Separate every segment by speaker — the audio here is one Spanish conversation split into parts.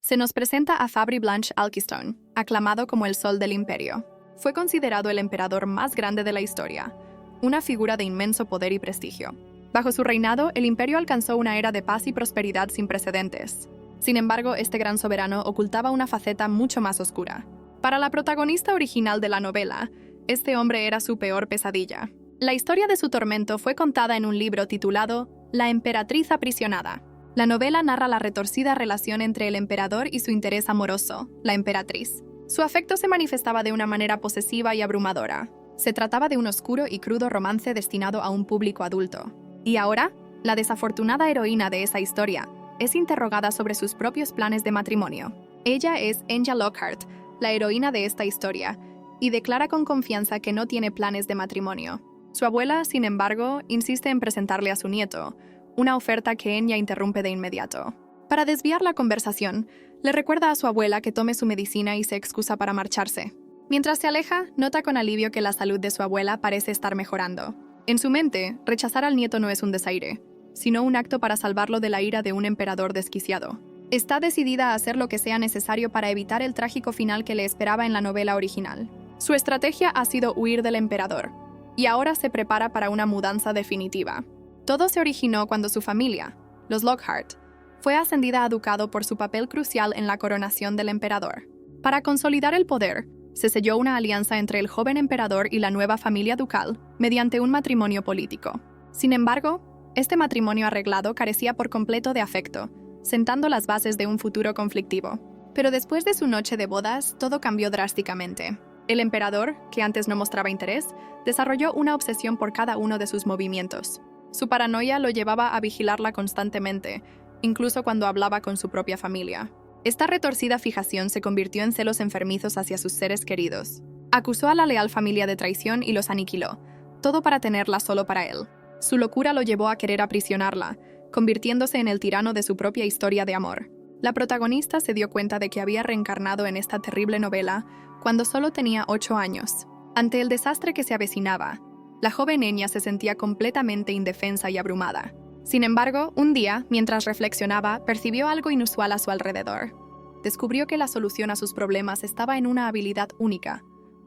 Speaker 1: Se nos presenta a Fabry Blanche Alkistone, aclamado como el Sol del Imperio. Fue considerado el emperador más grande de la historia, una figura de inmenso poder y prestigio. Bajo su reinado, el imperio alcanzó una era de paz y prosperidad sin precedentes. Sin embargo, este gran soberano ocultaba una faceta mucho más oscura. Para la protagonista original de la novela, este hombre era su peor pesadilla. La historia de su tormento fue contada en un libro titulado La emperatriz aprisionada. La novela narra la retorcida relación entre el emperador y su interés amoroso, la emperatriz. Su afecto se manifestaba de una manera posesiva y abrumadora. Se trataba de un oscuro y crudo romance destinado a un público adulto. Y ahora, la desafortunada heroína de esa historia es interrogada sobre sus propios planes de matrimonio. Ella es Enya Lockhart, la heroína de esta historia, y declara con confianza que no tiene planes de matrimonio. Su abuela, sin embargo, insiste en presentarle a su nieto, una oferta que Enya interrumpe de inmediato. Para desviar la conversación, le recuerda a su abuela que tome su medicina y se excusa para marcharse. Mientras se aleja, nota con alivio que la salud de su abuela parece estar mejorando. En su mente, rechazar al nieto no es un desaire, sino un acto para salvarlo de la ira de un emperador desquiciado. Está decidida a hacer lo que sea necesario para evitar el trágico final que le esperaba en la novela original. Su estrategia ha sido huir del emperador, y ahora se prepara para una mudanza definitiva. Todo se originó cuando su familia, los Lockhart, fue ascendida a ducado por su papel crucial en la coronación del emperador. Para consolidar el poder, se selló una alianza entre el joven emperador y la nueva familia ducal mediante un matrimonio político. Sin embargo, este matrimonio arreglado carecía por completo de afecto, sentando las bases de un futuro conflictivo. Pero después de su noche de bodas, todo cambió drásticamente. El emperador, que antes no mostraba interés, desarrolló una obsesión por cada uno de sus movimientos. Su paranoia lo llevaba a vigilarla constantemente, incluso cuando hablaba con su propia familia. Esta retorcida fijación se convirtió en celos enfermizos hacia sus seres queridos. Acusó a la leal familia de traición y los aniquiló, todo para tenerla solo para él. Su locura lo llevó a querer aprisionarla, convirtiéndose en el tirano de su propia historia de amor. La protagonista se dio cuenta de que había reencarnado en esta terrible novela cuando solo tenía 8 años. Ante el desastre que se avecinaba, la joven Enya se sentía completamente indefensa y abrumada. Sin embargo, un día, mientras reflexionaba, percibió algo inusual a su alrededor. Descubrió que la solución a sus problemas estaba en una habilidad única.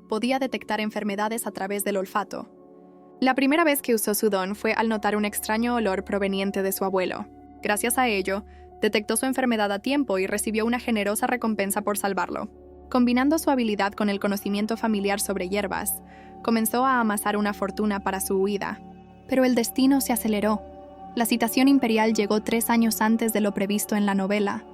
Speaker 1: Podía detectar enfermedades a través del olfato. La primera vez que usó su don fue al notar un extraño olor proveniente de su abuelo. Gracias a ello, detectó su enfermedad a tiempo y recibió una generosa recompensa por salvarlo. Combinando su habilidad con el conocimiento familiar sobre hierbas, comenzó a amasar una fortuna para su huida. Pero el destino se aceleró. La citación imperial llegó 3 años antes de lo previsto en la novela.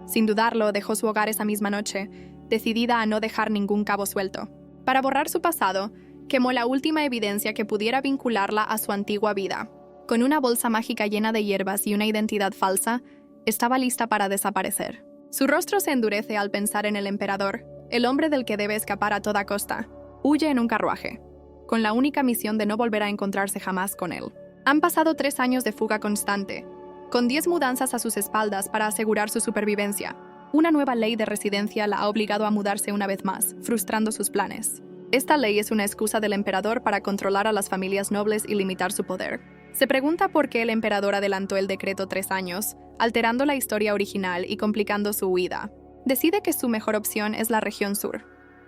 Speaker 1: Sin dudarlo, dejó su hogar esa misma noche, decidida a no dejar ningún cabo suelto. Para borrar su pasado, quemó la última evidencia que pudiera vincularla a su antigua vida. Con una bolsa mágica llena de hierbas y una identidad falsa, estaba lista para desaparecer. Su rostro se endurece al pensar en el emperador, el hombre del que debe escapar a toda costa. Huye en un carruaje, con la única misión de no volver a encontrarse jamás con él. Han pasado 3 años de fuga constante, con 10 mudanzas a sus espaldas para asegurar su supervivencia. Una nueva ley de residencia la ha obligado a mudarse una vez más, frustrando sus planes. Esta ley es una excusa del emperador para controlar a las familias nobles y limitar su poder. Se pregunta por qué el emperador adelantó el decreto 3 años, alterando la historia original y complicando su huida. Decide que su mejor opción es la región sur,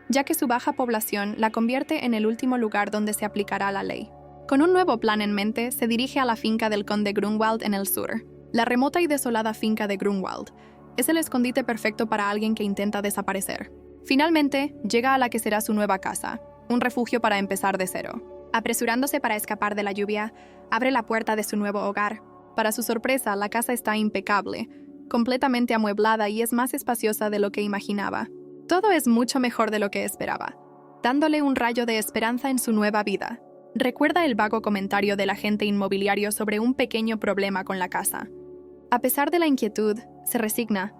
Speaker 1: ya que su baja población la convierte en el último lugar donde se aplicará la ley. Con un nuevo plan en mente, se dirige a la finca del conde Grunwald en el sur. La remota y desolada finca de Grunwald es el escondite perfecto para alguien que intenta desaparecer. Finalmente, llega a la que será su nueva casa, un refugio para empezar de cero. Apresurándose para escapar de la lluvia, abre la puerta de su nuevo hogar. Para su sorpresa, la casa está impecable, completamente amueblada y es más espaciosa de lo que imaginaba. Todo es mucho mejor de lo que esperaba, dándole un rayo de esperanza en su nueva vida. Recuerda el vago comentario del agente inmobiliario sobre un pequeño problema con la casa. A pesar de la inquietud, se resigna,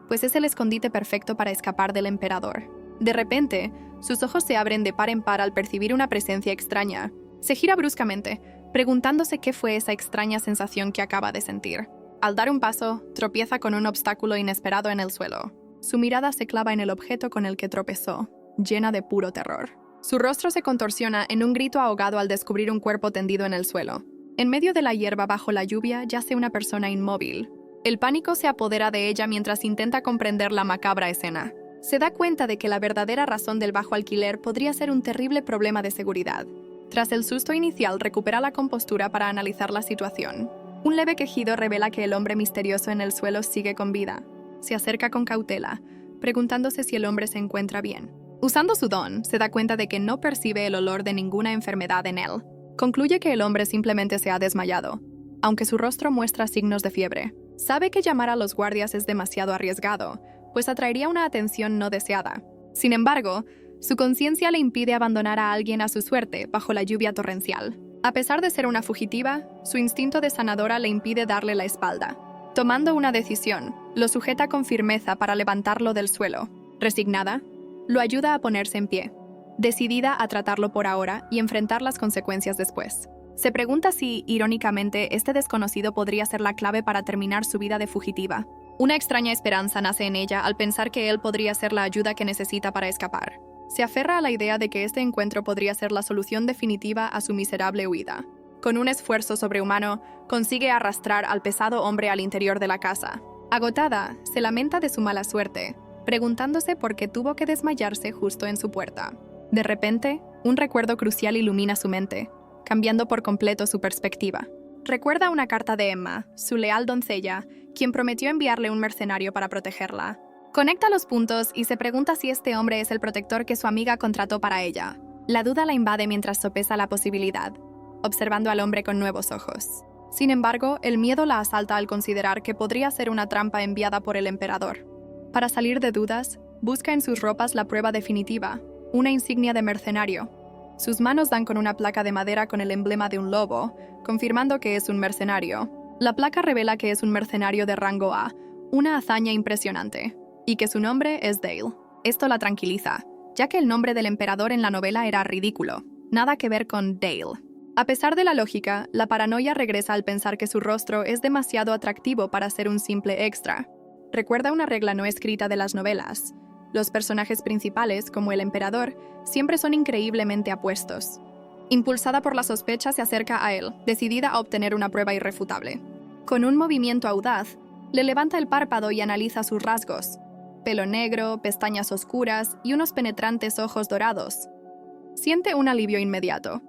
Speaker 1: pues es el escondite perfecto para escapar del emperador. De repente, sus ojos se abren de par en par al percibir una presencia extraña. Se gira bruscamente, preguntándose qué fue esa extraña sensación que acaba de sentir. Al dar un paso, tropieza con un obstáculo inesperado en el suelo. Su mirada se clava en el objeto con el que tropezó, llena de puro terror. Su rostro se contorsiona en un grito ahogado al descubrir un cuerpo tendido en el suelo. En medio de la hierba bajo la lluvia yace una persona inmóvil, El pánico se apodera de ella mientras intenta comprender la macabra escena. Se da cuenta de que la verdadera razón del bajo alquiler podría ser un terrible problema de seguridad. Tras el susto inicial, recupera la compostura para analizar la situación. Un leve quejido revela que el hombre misterioso en el suelo sigue con vida. Se acerca con cautela, preguntándose si el hombre se encuentra bien. Usando su don, se da cuenta de que no percibe el olor de ninguna enfermedad en él. Concluye que el hombre simplemente se ha desmayado, aunque su rostro muestra signos de fiebre. Sabe que llamar a los guardias es demasiado arriesgado, pues atraería una atención no deseada. Sin embargo, su conciencia le impide abandonar a alguien a su suerte bajo la lluvia torrencial. A pesar de ser una fugitiva, su instinto de sanadora le impide darle la espalda. Tomando una decisión, lo sujeta con firmeza para levantarlo del suelo. Resignada, lo ayuda a ponerse en pie, decidida a tratarlo por ahora y enfrentar las consecuencias después. Se pregunta si, irónicamente, este desconocido podría ser la clave para terminar su vida de fugitiva. Una extraña esperanza nace en ella al pensar que él podría ser la ayuda que necesita para escapar. Se aferra a la idea de que este encuentro podría ser la solución definitiva a su miserable huida. Con un esfuerzo sobrehumano, consigue arrastrar al pesado hombre al interior de la casa. Agotada, se lamenta de su mala suerte, preguntándose por qué tuvo que desmayarse justo en su puerta. De repente, un recuerdo crucial ilumina su mente, cambiando por completo su perspectiva. Recuerda una carta de Emma, su leal doncella, quien prometió enviarle un mercenario para protegerla. Conecta los puntos y se pregunta si este hombre es el protector que su amiga contrató para ella. La duda la invade mientras sopesa la posibilidad, observando al hombre con nuevos ojos. Sin embargo, el miedo la asalta al considerar que podría ser una trampa enviada por el emperador. Para salir de dudas, busca en sus ropas la prueba definitiva, una insignia de mercenario. Sus manos dan con una placa de madera con el emblema de un lobo, confirmando que es un mercenario. La placa revela que es un mercenario de rango A, una hazaña impresionante, y que su nombre es Dale. Esto la tranquiliza, ya que el nombre del emperador en la novela era ridículo, nada que ver con Dale. A pesar de la lógica, la paranoia regresa al pensar que su rostro es demasiado atractivo para ser un simple extra. Recuerda una regla no escrita de las novelas. Los personajes principales, como el emperador, siempre son increíblemente apuestos. Impulsada por la sospecha, se acerca a él, decidida a obtener una prueba irrefutable. Con un movimiento audaz, le levanta el párpado y analiza sus rasgos. Pelo negro, pestañas oscuras y unos penetrantes ojos dorados. Siente un alivio inmediato,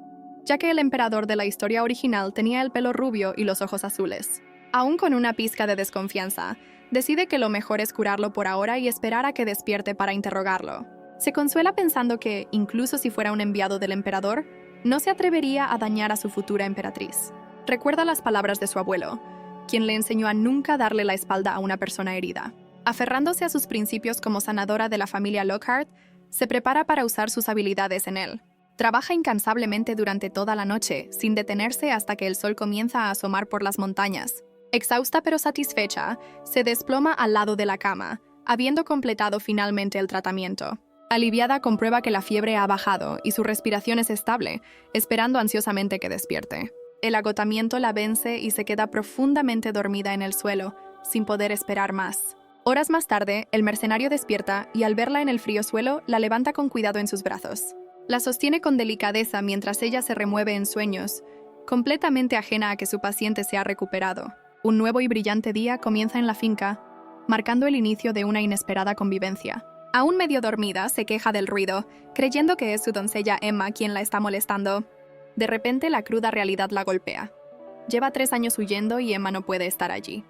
Speaker 1: ya que el emperador de la historia original tenía el pelo rubio y los ojos azules. Aún con una pizca de desconfianza, decide que lo mejor es curarlo por ahora y esperar a que despierte para interrogarlo. Se consuela pensando que, incluso si fuera un enviado del emperador, no se atrevería a dañar a su futura emperatriz. Recuerda las palabras de su abuelo, quien le enseñó a nunca darle la espalda a una persona herida. Aferrándose a sus principios como sanadora de la familia Lockhart, se prepara para usar sus habilidades en él. Trabaja incansablemente durante toda la noche, sin detenerse hasta que el sol comienza a asomar por las montañas. Exhausta pero satisfecha, se desploma al lado de la cama, habiendo completado finalmente el tratamiento. Aliviada, comprueba que la fiebre ha bajado y su respiración es estable, esperando ansiosamente que despierte. El agotamiento la vence y se queda profundamente dormida en el suelo, sin poder esperar más. Horas más tarde, el mercenario despierta y al verla en el frío suelo, la levanta con cuidado en sus brazos. La sostiene con delicadeza mientras ella se remueve en sueños, completamente ajena a que su paciente se ha recuperado. Un nuevo y brillante día comienza en la finca, marcando el inicio de una inesperada convivencia. Aún medio dormida, se queja del ruido, creyendo que es su doncella Emma quien la está molestando. De repente, la cruda realidad la golpea. Lleva 3 años huyendo y Emma no puede estar allí.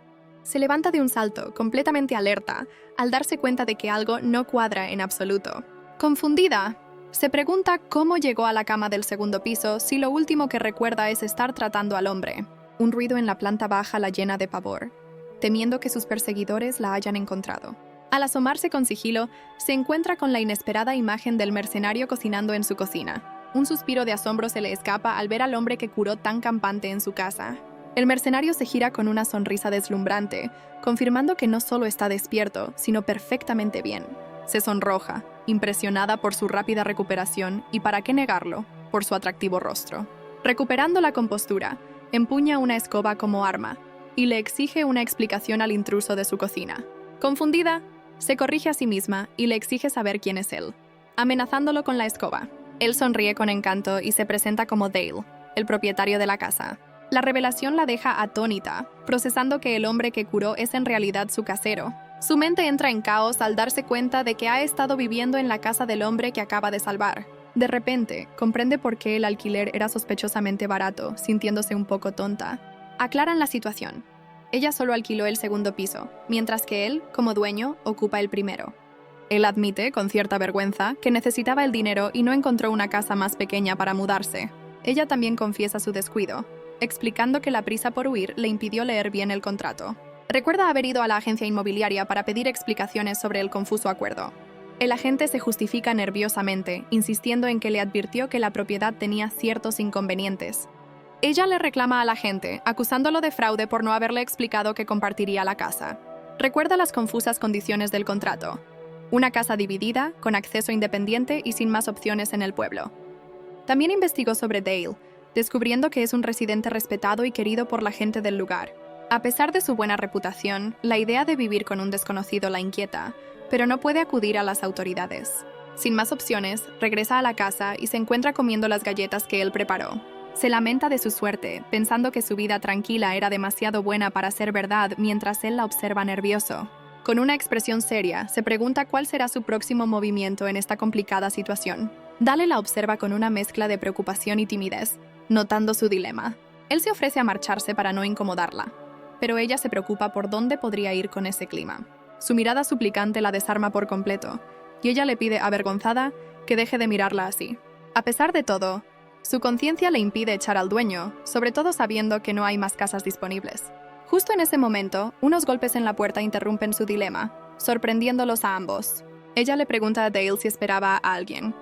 Speaker 1: Se levanta de un salto, completamente alerta, al darse cuenta de que algo no cuadra en absoluto. Confundida, se pregunta cómo llegó a la cama del segundo piso si lo último que recuerda es estar tratando al hombre. Un ruido en la planta baja la llena de pavor, temiendo que sus perseguidores la hayan encontrado. Al asomarse con sigilo, se encuentra con la inesperada imagen del mercenario cocinando en su cocina. Un suspiro de asombro se le escapa al ver al hombre que curó tan campante en su casa. El mercenario se gira con una sonrisa deslumbrante, confirmando que no solo está despierto, sino perfectamente bien. Se sonroja, impresionada por su rápida recuperación y, para qué negarlo, por su atractivo rostro. Recuperando la compostura, empuña una escoba como arma y le exige una explicación al intruso de su cocina. Confundida, se corrige a sí misma y le exige saber quién es él, amenazándolo con la escoba. Él sonríe con encanto y se presenta como Dale, el propietario de la casa. La revelación la deja atónita, procesando que el hombre que curó es en realidad su casero. Su mente entra en caos al darse cuenta de que ha estado viviendo en la casa del hombre que acaba de salvar. De repente, comprende por qué el alquiler era sospechosamente barato, sintiéndose un poco tonta. Aclaran la situación. Ella solo alquiló el segundo piso, mientras que él, como dueño, ocupa el primero. Él admite, con cierta vergüenza, que necesitaba el dinero y no encontró una casa más pequeña para mudarse. Ella también confiesa su descuido, explicando que la prisa por huir le impidió leer bien el contrato. Recuerda haber ido a la agencia inmobiliaria para pedir explicaciones sobre el confuso acuerdo. El agente se justifica nerviosamente, insistiendo en que le advirtió que la propiedad tenía ciertos inconvenientes. Ella le reclama al agente, acusándolo de fraude por no haberle explicado que compartiría la casa. Recuerda las confusas condiciones del contrato. Una casa dividida, con acceso independiente y sin más opciones en el pueblo. También investigó sobre Dale, descubriendo que es un residente respetado y querido por la gente del lugar. A pesar de su buena reputación, la idea de vivir con un desconocido la inquieta, pero no puede acudir a las autoridades. Sin más opciones, regresa a la casa y se encuentra comiendo las galletas que él preparó. Se lamenta de su suerte, pensando que su vida tranquila era demasiado buena para ser verdad mientras él la observa nervioso. Con una expresión seria, se pregunta cuál será su próximo movimiento en esta complicada situación. Dale la observa con una mezcla de preocupación y timidez, notando su dilema. Él se ofrece a marcharse para no incomodarla, pero ella se preocupa por dónde podría ir con ese clima. Su mirada suplicante la desarma por completo, y ella le pide, avergonzada, que deje de mirarla así. A pesar de todo, su conciencia le impide echar al dueño, sobre todo sabiendo que no hay más casas disponibles. Justo en ese momento, unos golpes en la puerta interrumpen su dilema, sorprendiéndolos a ambos. Ella le pregunta a Dale si esperaba a alguien,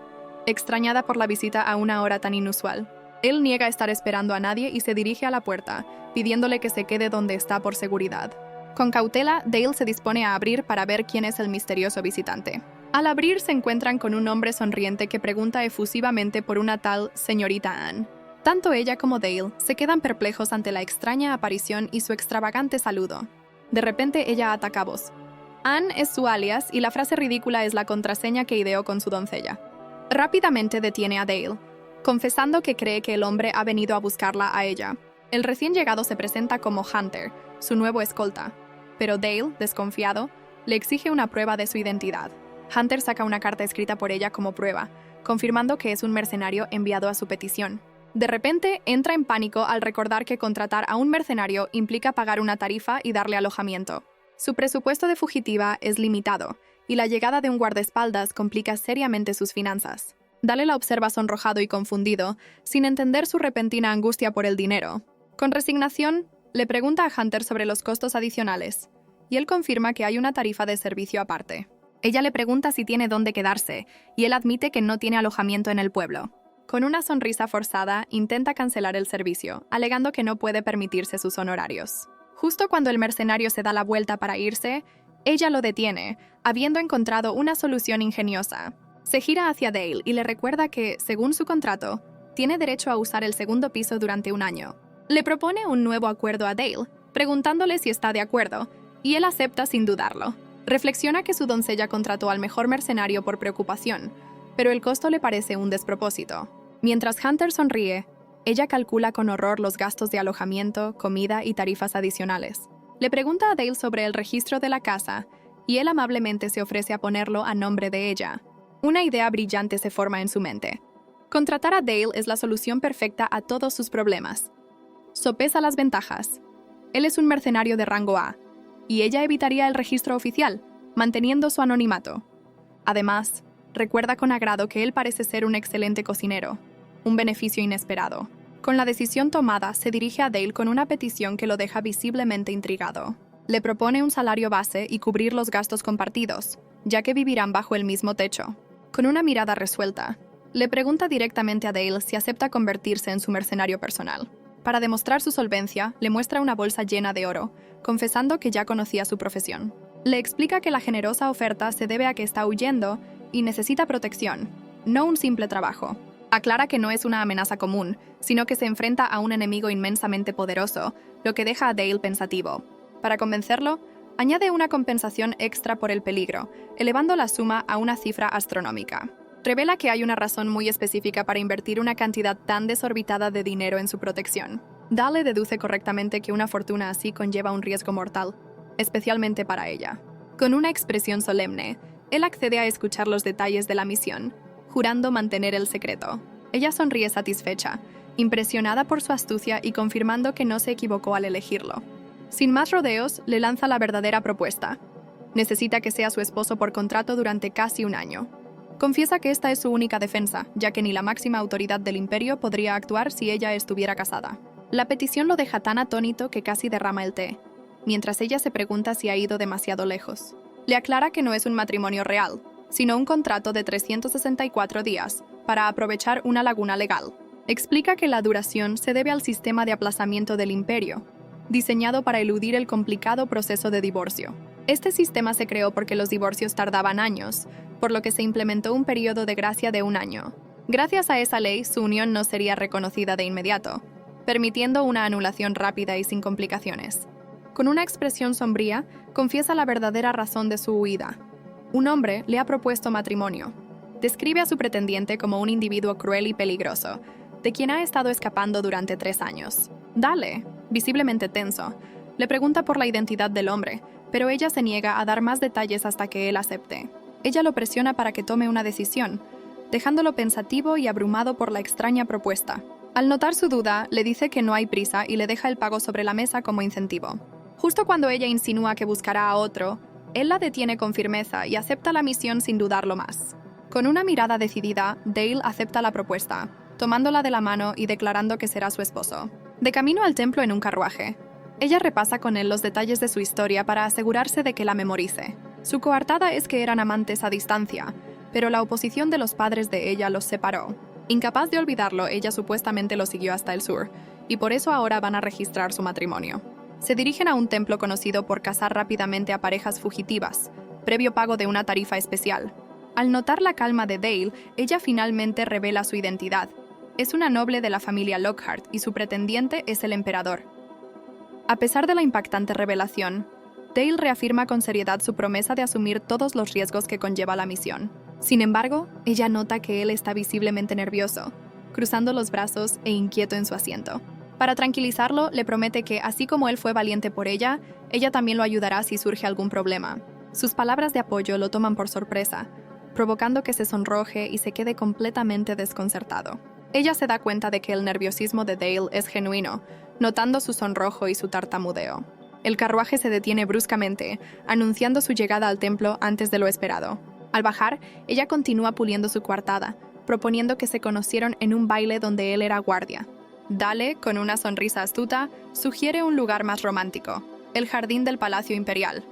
Speaker 1: extrañada por la visita a una hora tan inusual. Él niega estar esperando a nadie y se dirige a la puerta, pidiéndole que se quede donde está por seguridad. Con cautela, Dale se dispone a abrir para ver quién es el misterioso visitante. Al abrir, se encuentran con un hombre sonriente que pregunta efusivamente por una tal señorita Anne. Tanto ella como Dale se quedan perplejos ante la extraña aparición y su extravagante saludo. De repente, ella ataca a voz. Anne es su alias y la frase ridícula es la contraseña que ideó con su doncella. Rápidamente detiene a Dale, confesando que cree que el hombre ha venido a buscarla a ella. El recién llegado se presenta como Hunter, su nuevo escolta, pero Dale, desconfiado, le exige una prueba de su identidad. Hunter saca una carta escrita por ella como prueba, confirmando que es un mercenario enviado a su petición. De repente, entra en pánico al recordar que contratar a un mercenario implica pagar una tarifa y darle alojamiento. Su presupuesto de fugitiva es limitado, y la llegada de un guardaespaldas complica seriamente sus finanzas. Dale la observa sonrojado y confundido, sin entender su repentina angustia por el dinero. Con resignación, le pregunta a Hunter sobre los costos adicionales, y él confirma que hay una tarifa de servicio aparte. Ella le pregunta si tiene dónde quedarse, y él admite que no tiene alojamiento en el pueblo. Con una sonrisa forzada, intenta cancelar el servicio, alegando que no puede permitirse sus honorarios. Justo cuando el mercenario se da la vuelta para irse, ella lo detiene, habiendo encontrado una solución ingeniosa. Se gira hacia Dale y le recuerda que, según su contrato, tiene derecho a usar el segundo piso durante un año. Le propone un nuevo acuerdo a Dale, preguntándole si está de acuerdo, y él acepta sin dudarlo. Reflexiona que su doncella contrató al mejor mercenario por preocupación, pero el costo le parece un despropósito. Mientras Hunter sonríe, ella calcula con horror los gastos de alojamiento, comida y tarifas adicionales. Le pregunta a Dale sobre el registro de la casa, y él amablemente se ofrece a ponerlo a nombre de ella. Una idea brillante se forma en su mente. Contratar a Dale es la solución perfecta a todos sus problemas. Sopesa las ventajas. Él es un mercenario de rango A, y ella evitaría el registro oficial, manteniendo su anonimato. Además, recuerda con agrado que él parece ser un excelente cocinero, un beneficio inesperado. Con la decisión tomada, se dirige a Dale con una petición que lo deja visiblemente intrigado. Le propone un salario base y cubrir los gastos compartidos, ya que vivirán bajo el mismo techo. Con una mirada resuelta, le pregunta directamente a Dale si acepta convertirse en su mercenario personal. Para demostrar su solvencia, le muestra una bolsa llena de oro, confesando que ya conocía su profesión. Le explica que la generosa oferta se debe a que está huyendo y necesita protección, no un simple trabajo. Aclara que no es una amenaza común, sino que se enfrenta a un enemigo inmensamente poderoso, lo que deja a Dale pensativo. Para convencerlo, añade una compensación extra por el peligro, elevando la suma a una cifra astronómica. Revela que hay una razón muy específica para invertir una cantidad tan desorbitada de dinero en su protección. Dale deduce correctamente que una fortuna así conlleva un riesgo mortal, especialmente para ella. Con una expresión solemne, él accede a escuchar los detalles de la misión, jurando mantener el secreto. Ella sonríe satisfecha, impresionada por su astucia y confirmando que no se equivocó al elegirlo. Sin más rodeos, le lanza la verdadera propuesta. Necesita que sea su esposo por contrato durante casi un año. Confiesa que esta es su única defensa, ya que ni la máxima autoridad del imperio podría actuar si ella estuviera casada. La petición lo deja tan atónito que casi derrama el té, mientras ella se pregunta si ha ido demasiado lejos. Le aclara que no es un matrimonio real, sino un contrato de 364 días para aprovechar una laguna legal. Explica que la duración se debe al sistema de aplazamiento del imperio, diseñado para eludir el complicado proceso de divorcio. Este sistema se creó porque los divorcios tardaban años, por lo que se implementó un periodo de gracia de un año. Gracias a esa ley, su unión no sería reconocida de inmediato, permitiendo una anulación rápida y sin complicaciones. Con una expresión sombría, confiesa la verdadera razón de su huida. Un hombre le ha propuesto matrimonio. Describe a su pretendiente como un individuo cruel y peligroso, de quien ha estado escapando durante 3 años. Dale, visiblemente tenso, le pregunta por la identidad del hombre, pero ella se niega a dar más detalles hasta que él acepte. Ella lo presiona para que tome una decisión, dejándolo pensativo y abrumado por la extraña propuesta. Al notar su duda, le dice que no hay prisa y le deja el pago sobre la mesa como incentivo. Justo cuando ella insinúa que buscará a otro, él la detiene con firmeza y acepta la misión sin dudarlo más. Con una mirada decidida, Dale acepta la propuesta, tomándola de la mano y declarando que será su esposo. De camino al templo en un carruaje, ella repasa con él los detalles de su historia para asegurarse de que la memorice. Su coartada es que eran amantes a distancia, pero la oposición de los padres de ella los separó. Incapaz de olvidarlo, ella supuestamente lo siguió hasta el sur, y por eso ahora van a registrar su matrimonio. Se dirigen a un templo conocido por casar rápidamente a parejas fugitivas, previo pago de una tarifa especial. Al notar la calma de Dale, ella finalmente revela su identidad. Es una noble de la familia Lockhart y su pretendiente es el emperador. A pesar de la impactante revelación, Dale reafirma con seriedad su promesa de asumir todos los riesgos que conlleva la misión. Sin embargo, ella nota que él está visiblemente nervioso, cruzando los brazos e inquieto en su asiento. Para tranquilizarlo, le promete que, así como él fue valiente por ella también lo ayudará si surge algún problema. Sus palabras de apoyo lo toman por sorpresa, provocando que se sonroje y se quede completamente desconcertado. Ella se da cuenta de que el nerviosismo de Dale es genuino, notando su sonrojo y su tartamudeo. El carruaje se detiene bruscamente, anunciando su llegada al templo antes de lo esperado. Al bajar, ella continúa puliendo su coartada, proponiendo que se conocieron en un baile donde él era guardia. Dale, con una sonrisa astuta, sugiere un lugar más romántico, el jardín del Palacio Imperial.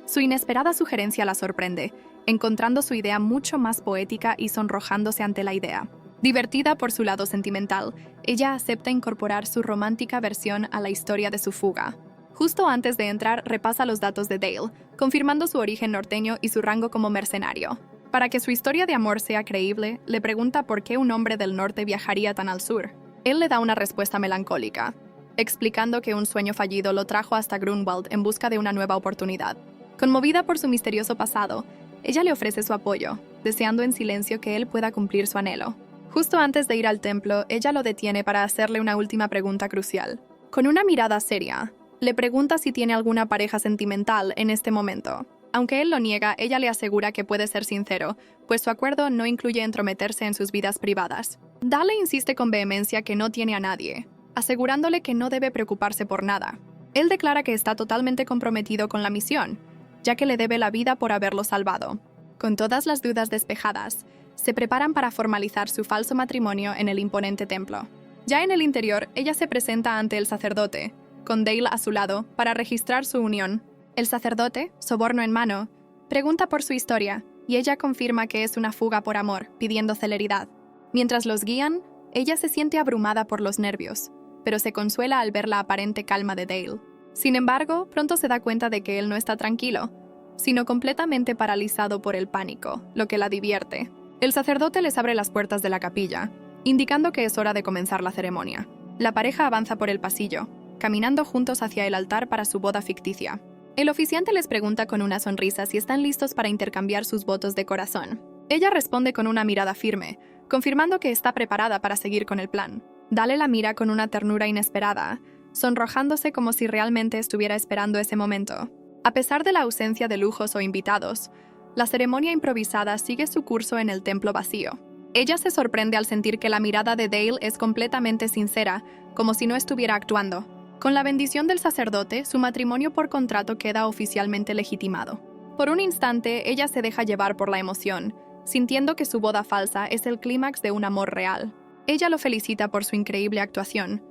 Speaker 1: Su inesperada sugerencia la sorprende, encontrando su idea mucho más poética y sonrojándose ante la idea. Divertida por su lado sentimental, ella acepta incorporar su romántica versión a la historia de su fuga. Justo antes de entrar, repasa los datos de Dale, confirmando su origen norteño y su rango como mercenario. Para que su historia de amor sea creíble, le pregunta por qué un hombre del norte viajaría tan al sur. Él le da una respuesta melancólica, explicando que un sueño fallido lo trajo hasta Grunwald en busca de una nueva oportunidad. Conmovida por su misterioso pasado, ella le ofrece su apoyo, deseando en silencio que él pueda cumplir su anhelo. Justo antes de ir al templo, ella lo detiene para hacerle una última pregunta crucial. Con una mirada seria, le pregunta si tiene alguna pareja sentimental en este momento. Aunque él lo niega, ella le asegura que puede ser sincero, pues su acuerdo no incluye entrometerse en sus vidas privadas. Dale insiste con vehemencia que no tiene a nadie, asegurándole que no debe preocuparse por nada. Él declara que está totalmente comprometido con la misión, ya que le debe la vida por haberlo salvado. Con todas las dudas despejadas, se preparan para formalizar su falso matrimonio en el imponente templo. Ya en el interior, ella se presenta ante el sacerdote, con Dale a su lado, para registrar su unión. El sacerdote, soborno en mano, pregunta por su historia, y ella confirma que es una fuga por amor, pidiendo celeridad. Mientras los guían, ella se siente abrumada por los nervios, pero se consuela al ver la aparente calma de Dale. Sin embargo, pronto se da cuenta de que él no está tranquilo, sino completamente paralizado por el pánico, lo que la divierte. El sacerdote les abre las puertas de la capilla, indicando que es hora de comenzar la ceremonia. La pareja avanza por el pasillo, caminando juntos hacia el altar para su boda ficticia. El oficiante les pregunta con una sonrisa si están listos para intercambiar sus votos de corazón. Ella responde con una mirada firme, confirmando que está preparada para seguir con el plan. Dale la mira con una ternura inesperada, sonrojándose como si realmente estuviera esperando ese momento. A pesar de la ausencia de lujos o invitados, la ceremonia improvisada sigue su curso en el templo vacío. Ella se sorprende al sentir que la mirada de Dale es completamente sincera, como si no estuviera actuando. Con la bendición del sacerdote, su matrimonio por contrato queda oficialmente legitimado. Por un instante, ella se deja llevar por la emoción, sintiendo que su boda falsa es el clímax de un amor real. Ella lo felicita por su increíble actuación,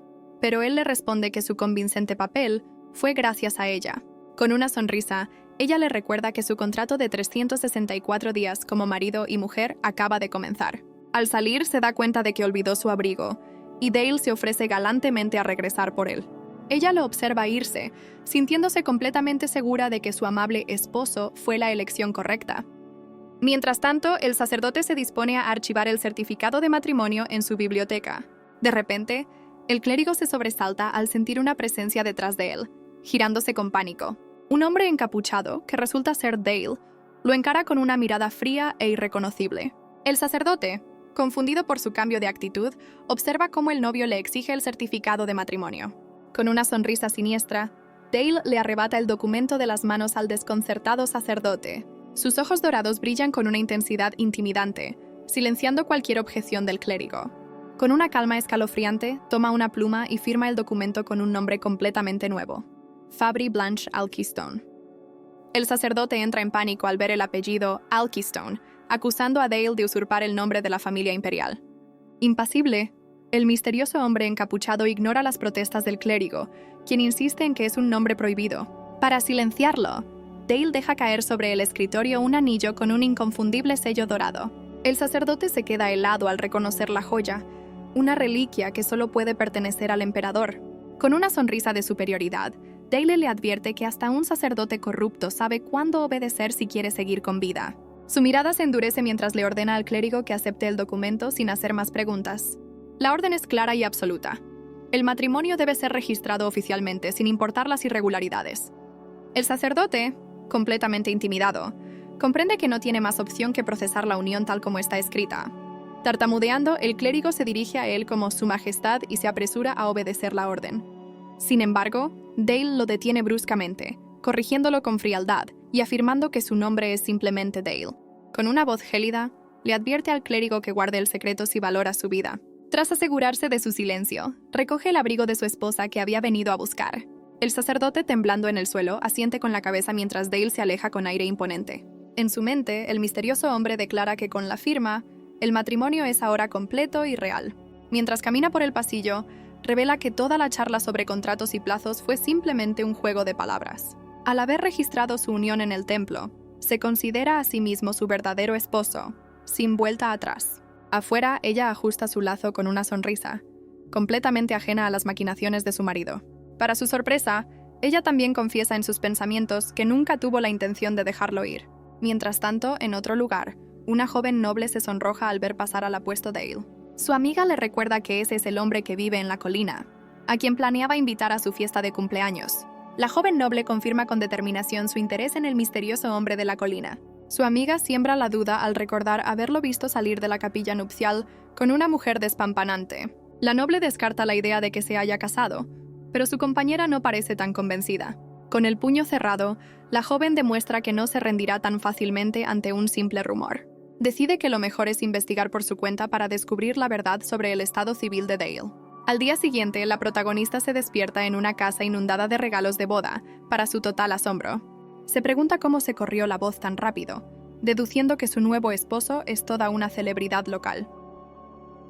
Speaker 1: pero él le responde que su convincente papel fue gracias a ella. Con una sonrisa, ella le recuerda que su contrato de 364 días como marido y mujer acaba de comenzar. Al salir, se da cuenta de que olvidó su abrigo, y Dale se ofrece galantemente a regresar por él. Ella lo observa irse, sintiéndose completamente segura de que su amable esposo fue la elección correcta. Mientras tanto, el sacerdote se dispone a archivar el certificado de matrimonio en su biblioteca. De repente, el clérigo se sobresalta al sentir una presencia detrás de él, girándose con pánico. Un hombre encapuchado, que resulta ser Dale, lo encara con una mirada fría e irreconocible. El sacerdote, confundido por su cambio de actitud, observa cómo el novio le exige el certificado de matrimonio. Con una sonrisa siniestra, Dale le arrebata el documento de las manos al desconcertado sacerdote. Sus ojos dorados brillan con una intensidad intimidante, silenciando cualquier objeción del clérigo. Con una calma escalofriante, toma una pluma y firma el documento con un nombre completamente nuevo: Fabry Blanche Alkystone. El sacerdote entra en pánico al ver el apellido Alkystone, acusando a Dale de usurpar el nombre de la familia imperial. Impasible, el misterioso hombre encapuchado ignora las protestas del clérigo, quien insiste en que es un nombre prohibido. Para silenciarlo, Dale deja caer sobre el escritorio un anillo con un inconfundible sello dorado. El sacerdote se queda helado al reconocer la joya, una reliquia que solo puede pertenecer al emperador. Con una sonrisa de superioridad, Dale le advierte que hasta un sacerdote corrupto sabe cuándo obedecer si quiere seguir con vida. Su mirada se endurece mientras le ordena al clérigo que acepte el documento sin hacer más preguntas. La orden es clara y absoluta. El matrimonio debe ser registrado oficialmente, sin importar las irregularidades. El sacerdote, completamente intimidado, comprende que no tiene más opción que procesar la unión tal como está escrita. Tartamudeando, el clérigo se dirige a él como Su Majestad y se apresura a obedecer la orden. Sin embargo, Dale lo detiene bruscamente, corrigiéndolo con frialdad y afirmando que su nombre es simplemente Dale. Con una voz gélida, le advierte al clérigo que guarde el secreto si valora su vida. Tras asegurarse de su silencio, recoge el abrigo de su esposa que había venido a buscar. El sacerdote, temblando en el suelo, asiente con la cabeza mientras Dale se aleja con aire imponente. En su mente, el misterioso hombre declara que con la firma, el matrimonio es ahora completo y real. Mientras camina por el pasillo, revela que toda la charla sobre contratos y plazos fue simplemente un juego de palabras. Al haber registrado su unión en el templo, se considera a sí mismo su verdadero esposo, sin vuelta atrás. Afuera, ella ajusta su lazo con una sonrisa, completamente ajena a las maquinaciones de su marido. Para su sorpresa, ella también confiesa en sus pensamientos que nunca tuvo la intención de dejarlo ir. Mientras tanto, en otro lugar, una joven noble se sonroja al ver pasar al apuesto Dale. Su amiga le recuerda que ese es el hombre que vive en la colina, a quien planeaba invitar a su fiesta de cumpleaños. La joven noble confirma con determinación su interés en el misterioso hombre de la colina. Su amiga siembra la duda al recordar haberlo visto salir de la capilla nupcial con una mujer despampanante. La noble descarta la idea de que se haya casado, pero su compañera no parece tan convencida. Con el puño cerrado, la joven demuestra que no se rendirá tan fácilmente ante un simple rumor. Decide que lo mejor es investigar por su cuenta para descubrir la verdad sobre el estado civil de Dale. Al día siguiente, la protagonista se despierta en una casa inundada de regalos de boda, para su total asombro. Se pregunta cómo se corrió la voz tan rápido, deduciendo que su nuevo esposo es toda una celebridad local.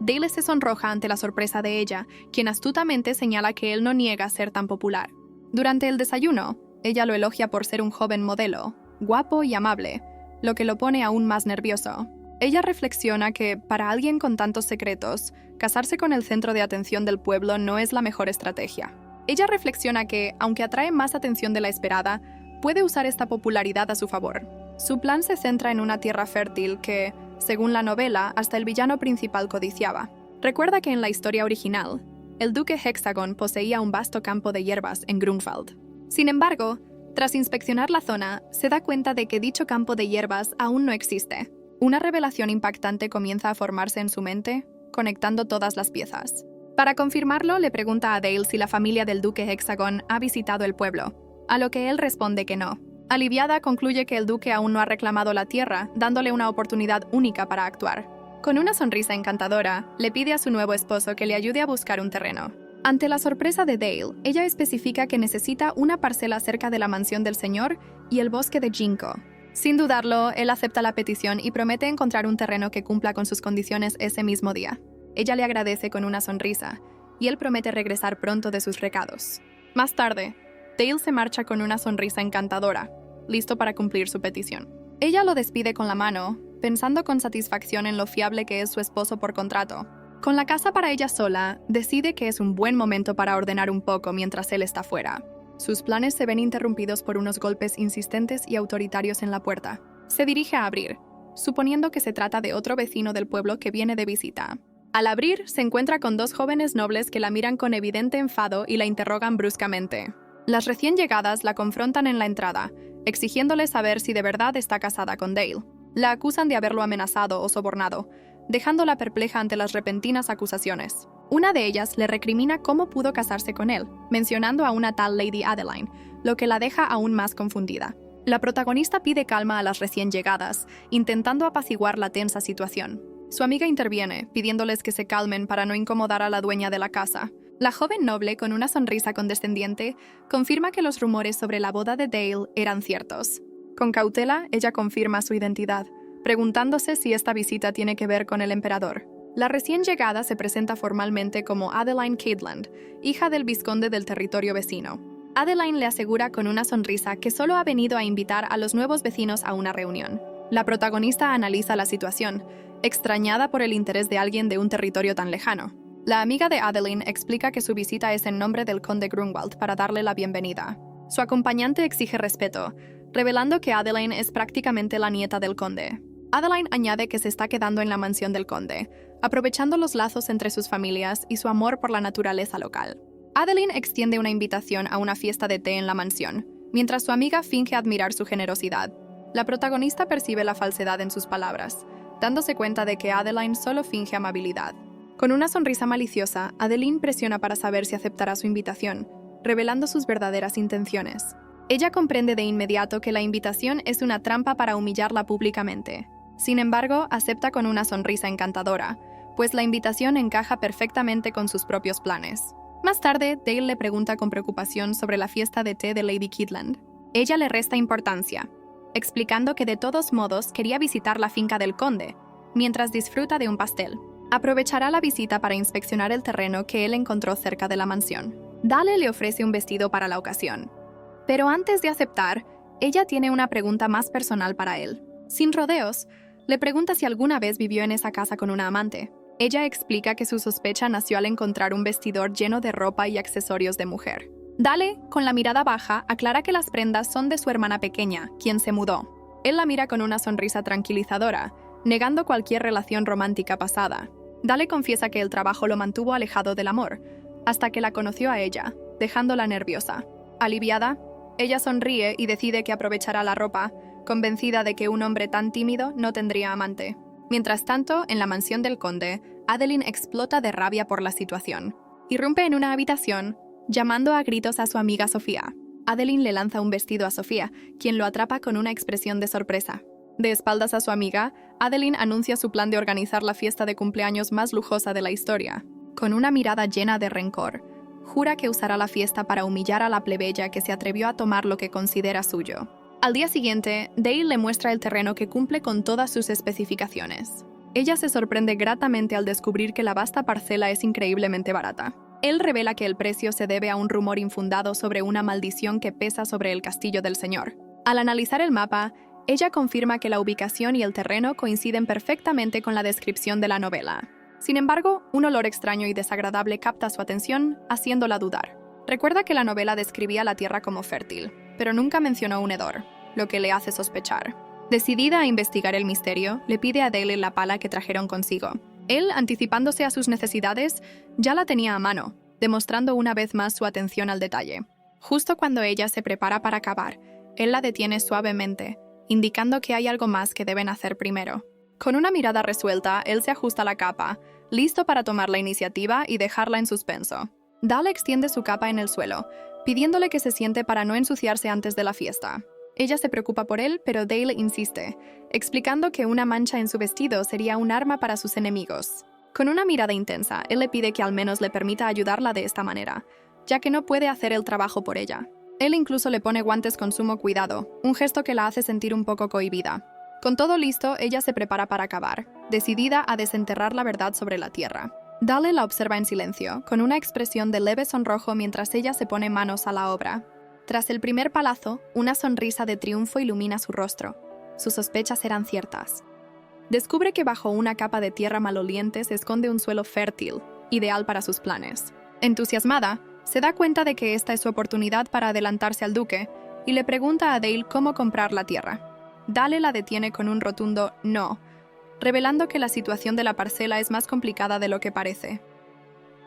Speaker 1: Dale se sonroja ante la sorpresa de ella, quien astutamente señala que él no niega ser tan popular. Durante el desayuno, ella lo elogia por ser un joven modelo, guapo y amable, lo que lo pone aún más nervioso. Ella reflexiona que, para alguien con tantos secretos, casarse con el centro de atención del pueblo no es la mejor estrategia. Ella reflexiona que, aunque atrae más atención de la esperada, puede usar esta popularidad a su favor. Su plan se centra en una tierra fértil que, según la novela, hasta el villano principal codiciaba. Recuerda que en la historia original, el duque Hexagon poseía un vasto campo de hierbas en Grunwald. Sin embargo, tras inspeccionar la zona, se da cuenta de que dicho campo de hierbas aún no existe. Una revelación impactante comienza a formarse en su mente, conectando todas las piezas. Para confirmarlo, le pregunta a Dale si la familia del duque Hexagon ha visitado el pueblo, a lo que él responde que no. Aliviada, concluye que el duque aún no ha reclamado la tierra, dándole una oportunidad única para actuar. Con una sonrisa encantadora, le pide a su nuevo esposo que le ayude a buscar un terreno. Ante la sorpresa de Dale, ella especifica que necesita una parcela cerca de la mansión del señor y el bosque de ginkgo. Sin dudarlo, él acepta la petición y promete encontrar un terreno que cumpla con sus condiciones ese mismo día. Ella le agradece con una sonrisa, y él promete regresar pronto de sus recados. Más tarde, Dale se marcha con una sonrisa encantadora, listo para cumplir su petición. Ella lo despide con la mano, pensando con satisfacción en lo fiable que es su esposo por contrato. Con la casa para ella sola, decide que es un buen momento para ordenar un poco mientras él está fuera. Sus planes se ven interrumpidos por unos golpes insistentes y autoritarios en la puerta. Se dirige a abrir, suponiendo que se trata de otro vecino del pueblo que viene de visita. Al abrir, se encuentra con dos jóvenes nobles que la miran con evidente enfado y la interrogan bruscamente. Las recién llegadas la confrontan en la entrada, exigiéndole saber si de verdad está casada con Dale. La acusan de haberlo amenazado o sobornado, dejándola perpleja ante las repentinas acusaciones. Una de ellas le recrimina cómo pudo casarse con él, mencionando a una tal Lady Adeline, lo que la deja aún más confundida. La protagonista pide calma a las recién llegadas, intentando apaciguar la tensa situación. Su amiga interviene, pidiéndoles que se calmen para no incomodar a la dueña de la casa. La joven noble, con una sonrisa condescendiente, confirma que los rumores sobre la boda de Dale eran ciertos. Con cautela, ella confirma su identidad, preguntándose si esta visita tiene que ver con el emperador. La recién llegada se presenta formalmente como Adeline Cadeland, hija del vizconde del territorio vecino. Adeline le asegura con una sonrisa que solo ha venido a invitar a los nuevos vecinos a una reunión. La protagonista analiza la situación, extrañada por el interés de alguien de un territorio tan lejano. La amiga de Adeline explica que su visita es en nombre del conde Grunwald para darle la bienvenida. Su acompañante exige respeto, revelando que Adeline es prácticamente la nieta del conde. Adeline añade que se está quedando en la mansión del conde, aprovechando los lazos entre sus familias y su amor por la naturaleza local. Adeline extiende una invitación a una fiesta de té en la mansión, mientras su amiga finge admirar su generosidad. La protagonista percibe la falsedad en sus palabras, dándose cuenta de que Adeline solo finge amabilidad. Con una sonrisa maliciosa, Adeline presiona para saber si aceptará su invitación, revelando sus verdaderas intenciones. Ella comprende de inmediato que la invitación es una trampa para humillarla públicamente. Sin embargo, acepta con una sonrisa encantadora, pues la invitación encaja perfectamente con sus propios planes. Más tarde, Dale le pregunta con preocupación sobre la fiesta de té de Lady Cadeland. Ella le resta importancia, explicando que de todos modos quería visitar la finca del conde, mientras disfruta de un pastel. Aprovechará la visita para inspeccionar el terreno que él encontró cerca de la mansión. Dale le ofrece un vestido para la ocasión. Pero antes de aceptar, ella tiene una pregunta más personal para él. Sin rodeos, le pregunta si alguna vez vivió en esa casa con una amante. Ella explica que su sospecha nació al encontrar un vestidor lleno de ropa y accesorios de mujer. Dale, con la mirada baja, aclara que las prendas son de su hermana pequeña, quien se mudó. Él la mira con una sonrisa tranquilizadora, negando cualquier relación romántica pasada. Dale confiesa que el trabajo lo mantuvo alejado del amor, hasta que la conoció a ella, dejándola nerviosa. Aliviada, ella sonríe y decide que aprovechará la ropa, convencida de que un hombre tan tímido no tendría amante. Mientras tanto, en la mansión del conde, Adeline explota de rabia por la situación. Irrumpe en una habitación, llamando a gritos a su amiga Sofía. Adeline le lanza un vestido a Sofía, quien lo atrapa con una expresión de sorpresa. De espaldas a su amiga, Adeline anuncia su plan de organizar la fiesta de cumpleaños más lujosa de la historia. Con una mirada llena de rencor, jura que usará la fiesta para humillar a la plebeya que se atrevió a tomar lo que considera suyo. Al día siguiente, Dale le muestra el terreno que cumple con todas sus especificaciones. Ella se sorprende gratamente al descubrir que la vasta parcela es increíblemente barata. Él revela que el precio se debe a un rumor infundado sobre una maldición que pesa sobre el castillo del señor. Al analizar el mapa, ella confirma que la ubicación y el terreno coinciden perfectamente con la descripción de la novela. Sin embargo, un olor extraño y desagradable capta su atención, haciéndola dudar. Recuerda que la novela describía la tierra como fértil, pero nunca mencionó un hedor, lo que le hace sospechar. Decidida a investigar el misterio, le pide a Dale la pala que trajeron consigo. Él, anticipándose a sus necesidades, ya la tenía a mano, demostrando una vez más su atención al detalle. Justo cuando ella se prepara para cavar, él la detiene suavemente, indicando que hay algo más que deben hacer primero. Con una mirada resuelta, él se ajusta la capa, listo para tomar la iniciativa y dejarla en suspenso. Dale extiende su capa en el suelo, pidiéndole que se siente para no ensuciarse antes de la fiesta. Ella se preocupa por él, pero Dale insiste, explicando que una mancha en su vestido sería un arma para sus enemigos. Con una mirada intensa, él le pide que al menos le permita ayudarla de esta manera, ya que no puede hacer el trabajo por ella. Él incluso le pone guantes con sumo cuidado, un gesto que la hace sentir un poco cohibida. Con todo listo, ella se prepara para acabar, decidida a desenterrar la verdad sobre la tierra. Dale la observa en silencio, con una expresión de leve sonrojo mientras ella se pone manos a la obra. Tras el primer palazo, una sonrisa de triunfo ilumina su rostro. Sus sospechas eran ciertas. Descubre que bajo una capa de tierra maloliente se esconde un suelo fértil, ideal para sus planes. Entusiasmada, se da cuenta de que esta es su oportunidad para adelantarse al duque y le pregunta a Dale cómo comprar la tierra. Dale la detiene con un rotundo no, revelando que la situación de la parcela es más complicada de lo que parece.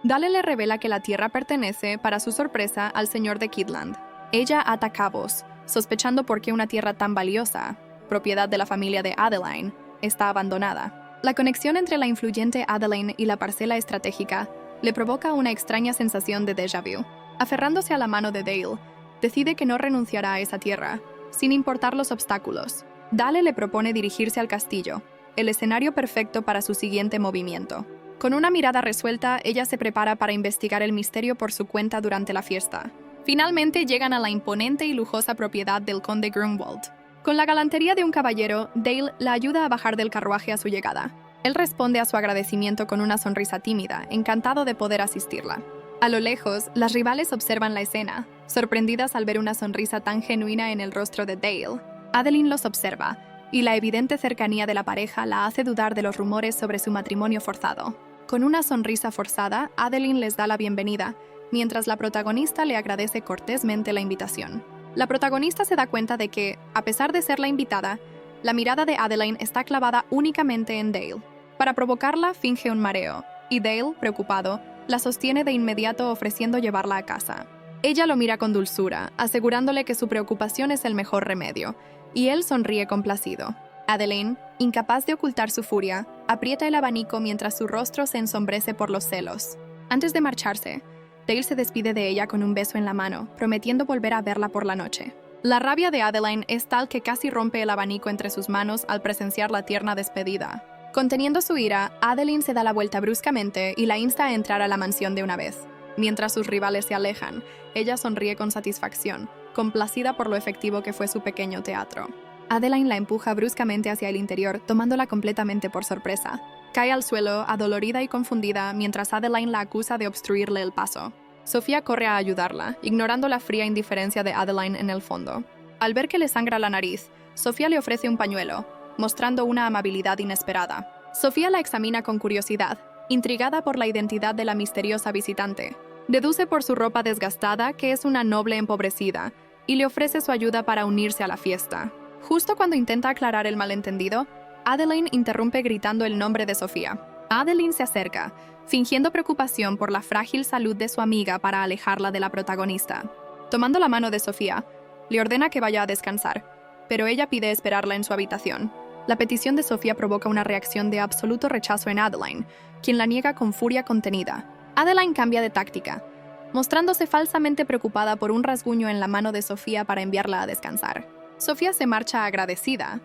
Speaker 1: Dale le revela que la tierra pertenece, para su sorpresa, al señor de Kidland. Ella ata cabos, sospechando por qué una tierra tan valiosa, propiedad de la familia de Adeline, está abandonada. La conexión entre la influyente Adeline y la parcela estratégica le provoca una extraña sensación de déjà vu. Aferrándose a la mano de Dale, decide que no renunciará a esa tierra, sin importar los obstáculos. Dale le propone dirigirse al castillo, el escenario perfecto para su siguiente movimiento. Con una mirada resuelta, ella se prepara para investigar el misterio por su cuenta durante la fiesta. Finalmente llegan a la imponente y lujosa propiedad del conde Grunwald. Con la galantería de un caballero, Dale la ayuda a bajar del carruaje a su llegada. Él responde a su agradecimiento con una sonrisa tímida, encantado de poder asistirla. A lo lejos, las rivales observan la escena, sorprendidas al ver una sonrisa tan genuina en el rostro de Dale. Adeline los observa, y la evidente cercanía de la pareja la hace dudar de los rumores sobre su matrimonio forzado. Con una sonrisa forzada, Adeline les da la bienvenida, mientras la protagonista le agradece cortésmente la invitación. La protagonista se da cuenta de que, a pesar de ser la invitada, la mirada de Adeline está clavada únicamente en Dale. Para provocarla, finge un mareo, y Dale, preocupado, la sostiene de inmediato ofreciendo llevarla a casa. Ella lo mira con dulzura, asegurándole que su preocupación es el mejor remedio, y él sonríe complacido. Adeline, incapaz de ocultar su furia, aprieta el abanico mientras su rostro se ensombrece por los celos. Antes de marcharse, Dale se despide de ella con un beso en la mano, prometiendo volver a verla por la noche. La rabia de Adeline es tal que casi rompe el abanico entre sus manos al presenciar la tierna despedida. Conteniendo su ira, Adeline se da la vuelta bruscamente y la insta a entrar a la mansión de una vez. Mientras sus rivales se alejan, ella sonríe con satisfacción, complacida por lo efectivo que fue su pequeño teatro. Adeline la empuja bruscamente hacia el interior, tomándola completamente por sorpresa. Cae al suelo, adolorida y confundida, mientras Adeline la acusa de obstruirle el paso. Sofía corre a ayudarla, ignorando la fría indiferencia de Adeline en el fondo. Al ver que le sangra la nariz, Sofía le ofrece un pañuelo, mostrando una amabilidad inesperada. Sofía la examina con curiosidad, intrigada por la identidad de la misteriosa visitante. Deduce por su ropa desgastada que es una noble empobrecida, y le ofrece su ayuda para unirse a la fiesta. Justo cuando intenta aclarar el malentendido, Adeline interrumpe gritando el nombre de Sofía. Adeline se acerca, fingiendo preocupación por la frágil salud de su amiga para alejarla de la protagonista. Tomando la mano de Sofía, le ordena que vaya a descansar, pero ella pide esperarla en su habitación. La petición de Sofía provoca una reacción de absoluto rechazo en Adeline, quien la niega con furia contenida. Adeline cambia de táctica, mostrándose falsamente preocupada por un rasguño en la mano de Sofía para enviarla a descansar. Sofía se marcha agradecida,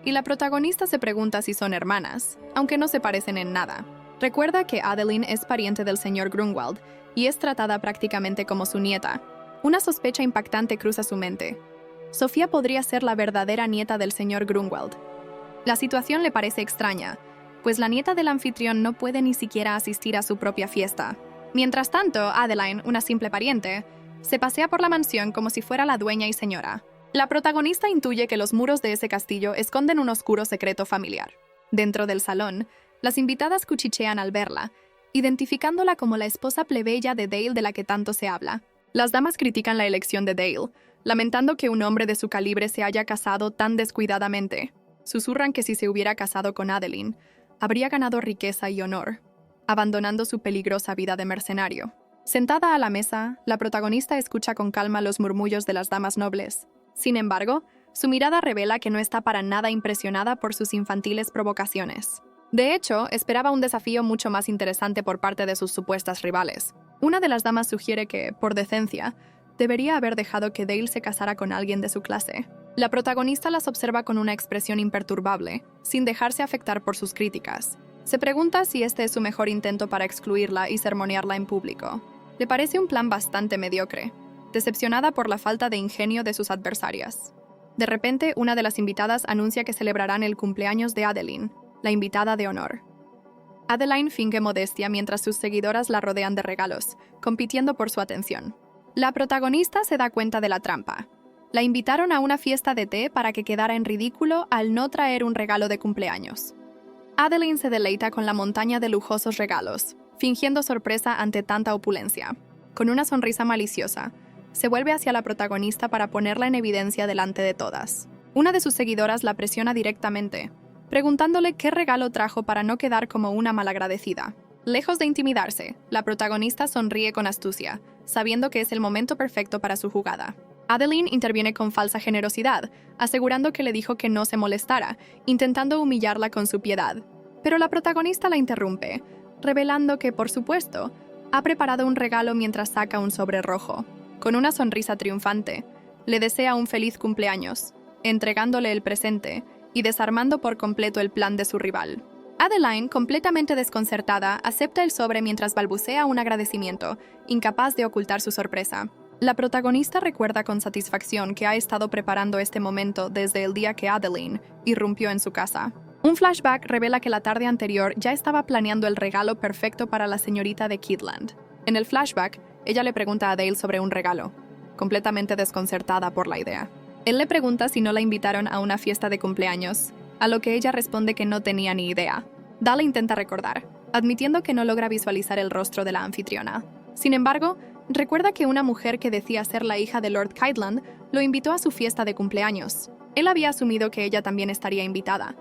Speaker 1: y la protagonista se pregunta si son hermanas, aunque no se parecen en nada. Recuerda que Adeline es pariente del señor Grunwald y es tratada prácticamente como su nieta. Una sospecha impactante cruza su mente. Sofía podría ser la verdadera nieta del señor Grunwald. La situación le parece extraña, pues la nieta del anfitrión no puede ni siquiera asistir a su propia fiesta. Mientras tanto, Adeline, una simple pariente, se pasea por la mansión como si fuera la dueña y señora. La protagonista intuye que los muros de ese castillo esconden un oscuro secreto familiar. Dentro del salón, las invitadas cuchichean al verla, identificándola como la esposa plebeya de Dale de la que tanto se habla. Las damas critican la elección de Dale, lamentando que un hombre de su calibre se haya casado tan descuidadamente. Susurran que si se hubiera casado con Adeline, habría ganado riqueza y honor, abandonando su peligrosa vida de mercenario. Sentada a la mesa, la protagonista escucha con calma los murmullos de las damas nobles. Sin embargo, su mirada revela que no está para nada impresionada por sus infantiles provocaciones. De hecho, esperaba un desafío mucho más interesante por parte de sus supuestas rivales. Una de las damas sugiere que, por decencia, debería haber dejado que Dale se casara con alguien de su clase. La protagonista las observa con una expresión imperturbable, sin dejarse afectar por sus críticas. Se pregunta si este es su mejor intento para excluirla y sermonearla en público. Le parece un plan bastante mediocre, decepcionada por la falta de ingenio de sus adversarias. De repente, una de las invitadas anuncia que celebrarán el cumpleaños de Adeline, la invitada de honor. Adeline finge modestia mientras sus seguidoras la rodean de regalos, compitiendo por su atención. La protagonista se da cuenta de la trampa. La invitaron a una fiesta de té para que quedara en ridículo al no traer un regalo de cumpleaños. Adeline se deleita con la montaña de lujosos regalos, fingiendo sorpresa ante tanta opulencia. Con una sonrisa maliciosa, se vuelve hacia la protagonista para ponerla en evidencia delante de todas. Una de sus seguidoras la presiona directamente, preguntándole qué regalo trajo para no quedar como una malagradecida. Lejos de intimidarse, la protagonista sonríe con astucia, sabiendo que es el momento perfecto para su jugada. Adeline interviene con falsa generosidad, asegurando que le dijo que no se molestara, intentando humillarla con su piedad. Pero la protagonista la interrumpe, revelando que, por supuesto, ha preparado un regalo mientras saca un sobre rojo. Con una sonrisa triunfante, le desea un feliz cumpleaños, entregándole el presente y desarmando por completo el plan de su rival. Adeline, completamente desconcertada, acepta el sobre mientras balbucea un agradecimiento, incapaz de ocultar su sorpresa. La protagonista recuerda con satisfacción que ha estado preparando este momento desde el día que Adeline irrumpió en su casa. Un flashback revela que la tarde anterior ya estaba planeando el regalo perfecto para la señorita de Kidland. En el flashback, ella le pregunta a Dale sobre un regalo, completamente desconcertada por la idea. Él le pregunta si no la invitaron a una fiesta de cumpleaños, a lo que ella responde que no tenía ni idea. Dale intenta recordar, admitiendo que no logra visualizar el rostro de la anfitriona. Sin embargo, recuerda que una mujer que decía ser la hija de Lord Kydland lo invitó a su fiesta de cumpleaños. Él había asumido que ella también estaría invitada,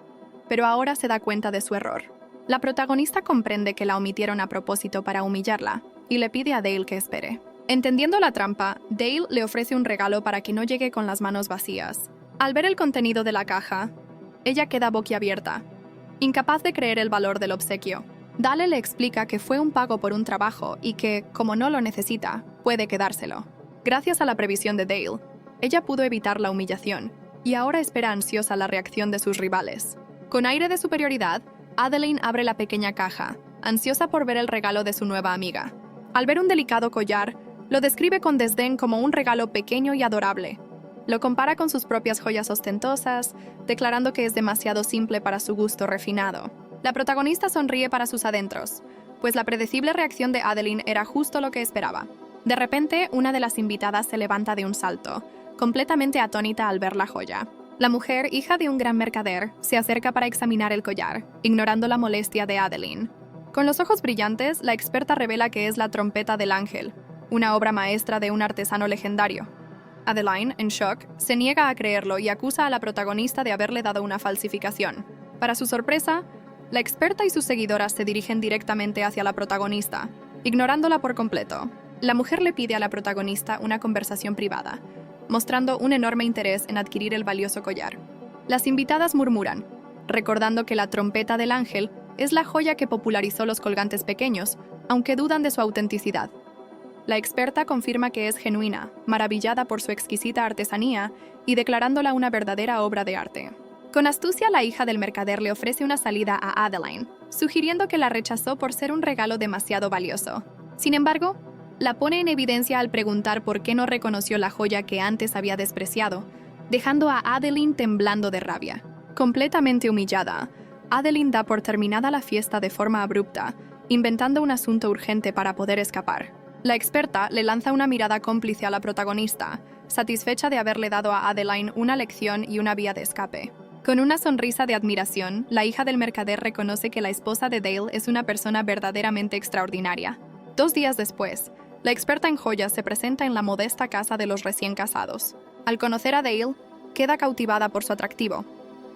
Speaker 1: pero ahora se da cuenta de su error. La protagonista comprende que la omitieron a propósito para humillarla, y le pide a Dale que espere. Entendiendo la trampa, Dale le ofrece un regalo para que no llegue con las manos vacías. Al ver el contenido de la caja, ella queda boquiabierta, incapaz de creer el valor del obsequio. Dale le explica que fue un pago por un trabajo y que, como no lo necesita, puede quedárselo. Gracias a la previsión de Dale, ella pudo evitar la humillación, y ahora espera ansiosa la reacción de sus rivales. Con aire de superioridad, Adeline abre la pequeña caja, ansiosa por ver el regalo de su nueva amiga. Al ver un delicado collar, lo describe con desdén como un regalo pequeño y adorable. Lo compara con sus propias joyas ostentosas, declarando que es demasiado simple para su gusto refinado. La protagonista sonríe para sus adentros, pues la predecible reacción de Adeline era justo lo que esperaba. De repente, una de las invitadas se levanta de un salto, completamente atónita al ver la joya. La mujer, hija de un gran mercader, se acerca para examinar el collar, ignorando la molestia de Adeline. Con los ojos brillantes, la experta revela que es la trompeta del ángel, una obra maestra de un artesano legendario. Adeline, en shock, se niega a creerlo y acusa a la protagonista de haberle dado una falsificación. Para su sorpresa, la experta y sus seguidoras se dirigen directamente hacia la protagonista, ignorándola por completo. La mujer le pide a la protagonista una conversación privada, mostrando un enorme interés en adquirir el valioso collar. Las invitadas murmuran, recordando que la trompeta del ángel es la joya que popularizó los colgantes pequeños, aunque dudan de su autenticidad. La experta confirma que es genuina, maravillada por su exquisita artesanía y declarándola una verdadera obra de arte. Con astucia, la hija del mercader le ofrece una salida a Adeline, sugiriendo que la rechazó por ser un regalo demasiado valioso. Sin embargo, la pone en evidencia al preguntar por qué no reconoció la joya que antes había despreciado, dejando a Adeline temblando de rabia. Completamente humillada, Adeline da por terminada la fiesta de forma abrupta, inventando un asunto urgente para poder escapar. La experta le lanza una mirada cómplice a la protagonista, satisfecha de haberle dado a Adeline una lección y una vía de escape. Con una sonrisa de admiración, la hija del mercader reconoce que la esposa de Dale es una persona verdaderamente extraordinaria. 2 días después, la experta en joyas se presenta en la modesta casa de los recién casados. Al conocer a Dale, queda cautivada por su atractivo,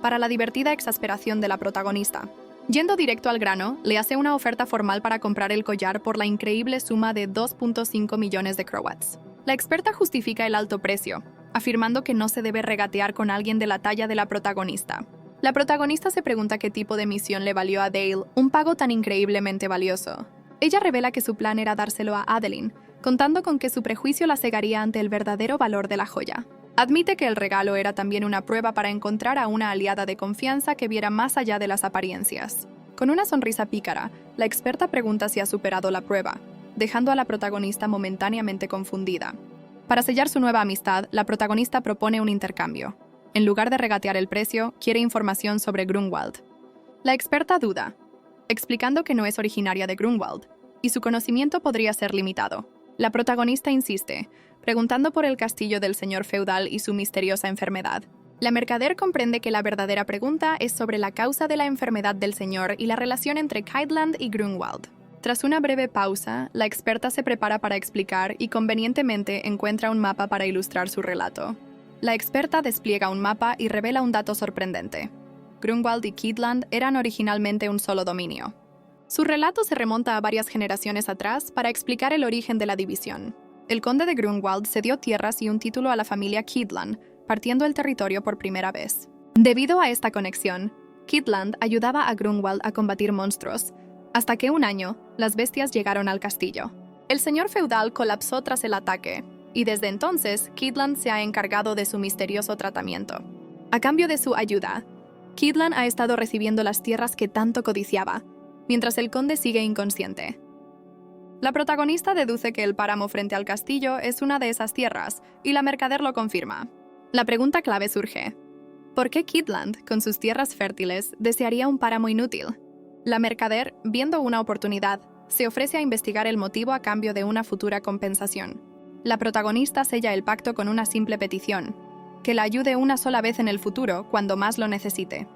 Speaker 1: para la divertida exasperación de la protagonista. Yendo directo al grano, le hace una oferta formal para comprar el collar por la increíble suma de 2.5 millones de crowats. La experta justifica el alto precio, afirmando que no se debe regatear con alguien de la talla de la protagonista. La protagonista se pregunta qué tipo de misión le valió a Dale un pago tan increíblemente valioso. Ella revela que su plan era dárselo a Adeline, contando con que su prejuicio la cegaría ante el verdadero valor de la joya. Admite que el regalo era también una prueba para encontrar a una aliada de confianza que viera más allá de las apariencias. Con una sonrisa pícara, la experta pregunta si ha superado la prueba, dejando a la protagonista momentáneamente confundida. Para sellar su nueva amistad, la protagonista propone un intercambio. En lugar de regatear el precio, quiere información sobre Grunwald. La experta duda, explicando que no es originaria de Grunwald, y su conocimiento podría ser limitado. La protagonista insiste, preguntando por el castillo del señor feudal y su misteriosa enfermedad. La mercader comprende que la verdadera pregunta es sobre la causa de la enfermedad del señor y la relación entre Kiteland y Grunwald. Tras una breve pausa, la experta se prepara para explicar y convenientemente encuentra un mapa para ilustrar su relato. La experta despliega un mapa y revela un dato sorprendente. Grunwald y Kiteland eran originalmente un solo dominio. Su relato se remonta a varias generaciones atrás para explicar el origen de la división. El conde de Grunwald cedió tierras y un título a la familia Kiteland, partiendo el territorio por primera vez. Debido a esta conexión, Kiteland ayudaba a Grunwald a combatir monstruos, hasta que un año, las bestias llegaron al castillo. El señor feudal colapsó tras el ataque, y desde entonces, Kiteland se ha encargado de su misterioso tratamiento. A cambio de su ayuda, Kiteland ha estado recibiendo las tierras que tanto codiciaba, mientras el conde sigue inconsciente. La protagonista deduce que el páramo frente al castillo es una de esas tierras, y la mercader lo confirma. La pregunta clave surge: ¿por qué Kiteland, con sus tierras fértiles, desearía un páramo inútil? La mercader, viendo una oportunidad, se ofrece a investigar el motivo a cambio de una futura compensación. La protagonista sella el pacto con una simple petición: que la ayude una sola vez en el futuro, cuando más lo necesite.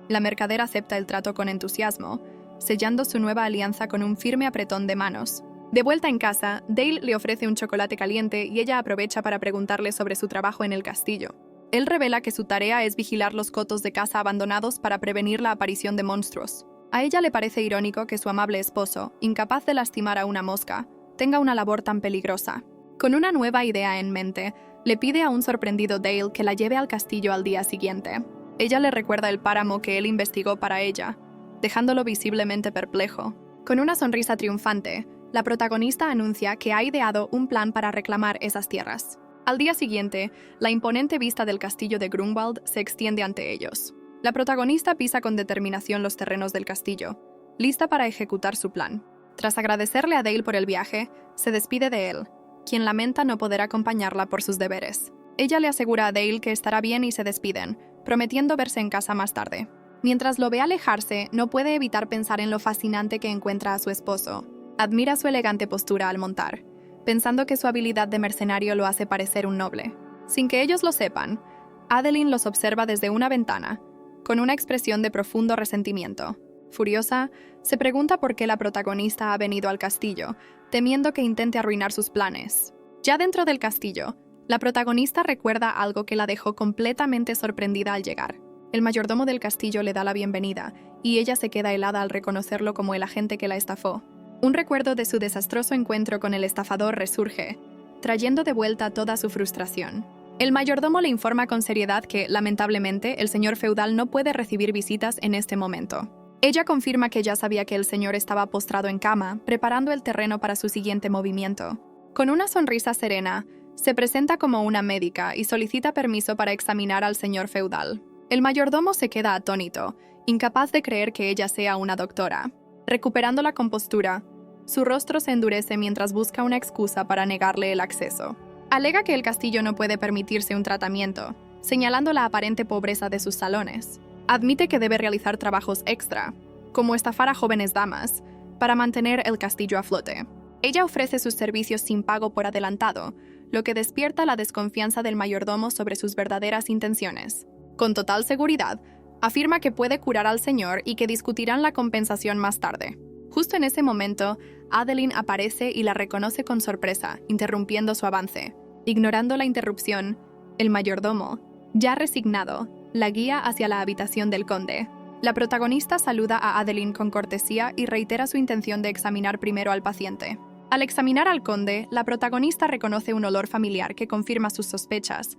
Speaker 1: La mercader acepta el trato con entusiasmo, sellando su nueva alianza con un firme apretón de manos. De vuelta en casa, Dale le ofrece un chocolate caliente y ella aprovecha para preguntarle sobre su trabajo en el castillo. Él revela que su tarea es vigilar los cotos de caza abandonados para prevenir la aparición de monstruos. A ella le parece irónico que su amable esposo, incapaz de lastimar a una mosca, tenga una labor tan peligrosa. Con una nueva idea en mente, le pide a un sorprendido Dale que la lleve al castillo al día siguiente. Ella le recuerda el páramo que él investigó para ella, dejándolo visiblemente perplejo. Con una sonrisa triunfante, la protagonista anuncia que ha ideado un plan para reclamar esas tierras. Al día siguiente, la imponente vista del castillo de Grunwald se extiende ante ellos. La protagonista pisa con determinación los terrenos del castillo, lista para ejecutar su plan. Tras agradecerle a Dale por el viaje, se despide de él, quien lamenta no poder acompañarla por sus deberes. Ella le asegura a Dale que estará bien y se despiden, prometiendo verse en casa más tarde. Mientras lo ve alejarse, no puede evitar pensar en lo fascinante que encuentra a su esposo. Admira su elegante postura al montar, pensando que su habilidad de mercenario lo hace parecer un noble. Sin que ellos lo sepan, Adeline los observa desde una ventana, con una expresión de profundo resentimiento. Furiosa, se pregunta por qué la protagonista ha venido al castillo, temiendo que intente arruinar sus planes. Ya dentro del castillo, la protagonista recuerda algo que la dejó completamente sorprendida al llegar. El mayordomo del castillo le da la bienvenida, y ella se queda helada al reconocerlo como el agente que la estafó. Un recuerdo de su desastroso encuentro con el estafador resurge, trayendo de vuelta toda su frustración. El mayordomo le informa con seriedad que, lamentablemente, el señor feudal no puede recibir visitas en este momento. Ella confirma que ya sabía que el señor estaba postrado en cama, preparando el terreno para su siguiente movimiento. Con una sonrisa serena, se presenta como una médica y solicita permiso para examinar al señor feudal. El mayordomo se queda atónito, incapaz de creer que ella sea una doctora. Recuperando la compostura, su rostro se endurece mientras busca una excusa para negarle el acceso. Alega que el castillo no puede permitirse un tratamiento, señalando la aparente pobreza de sus salones. Admite que debe realizar trabajos extra, como estafar a jóvenes damas, para mantener el castillo a flote. Ella ofrece sus servicios sin pago por adelantado, lo que despierta la desconfianza del mayordomo sobre sus verdaderas intenciones. Con total seguridad, afirma que puede curar al señor y que discutirán la compensación más tarde. Justo en ese momento, Adeline aparece y la reconoce con sorpresa, interrumpiendo su avance. Ignorando la interrupción, el mayordomo, ya resignado, la guía hacia la habitación del conde. La protagonista saluda a Adeline con cortesía y reitera su intención de examinar primero al paciente. Al examinar al conde, la protagonista reconoce un olor familiar que confirma sus sospechas,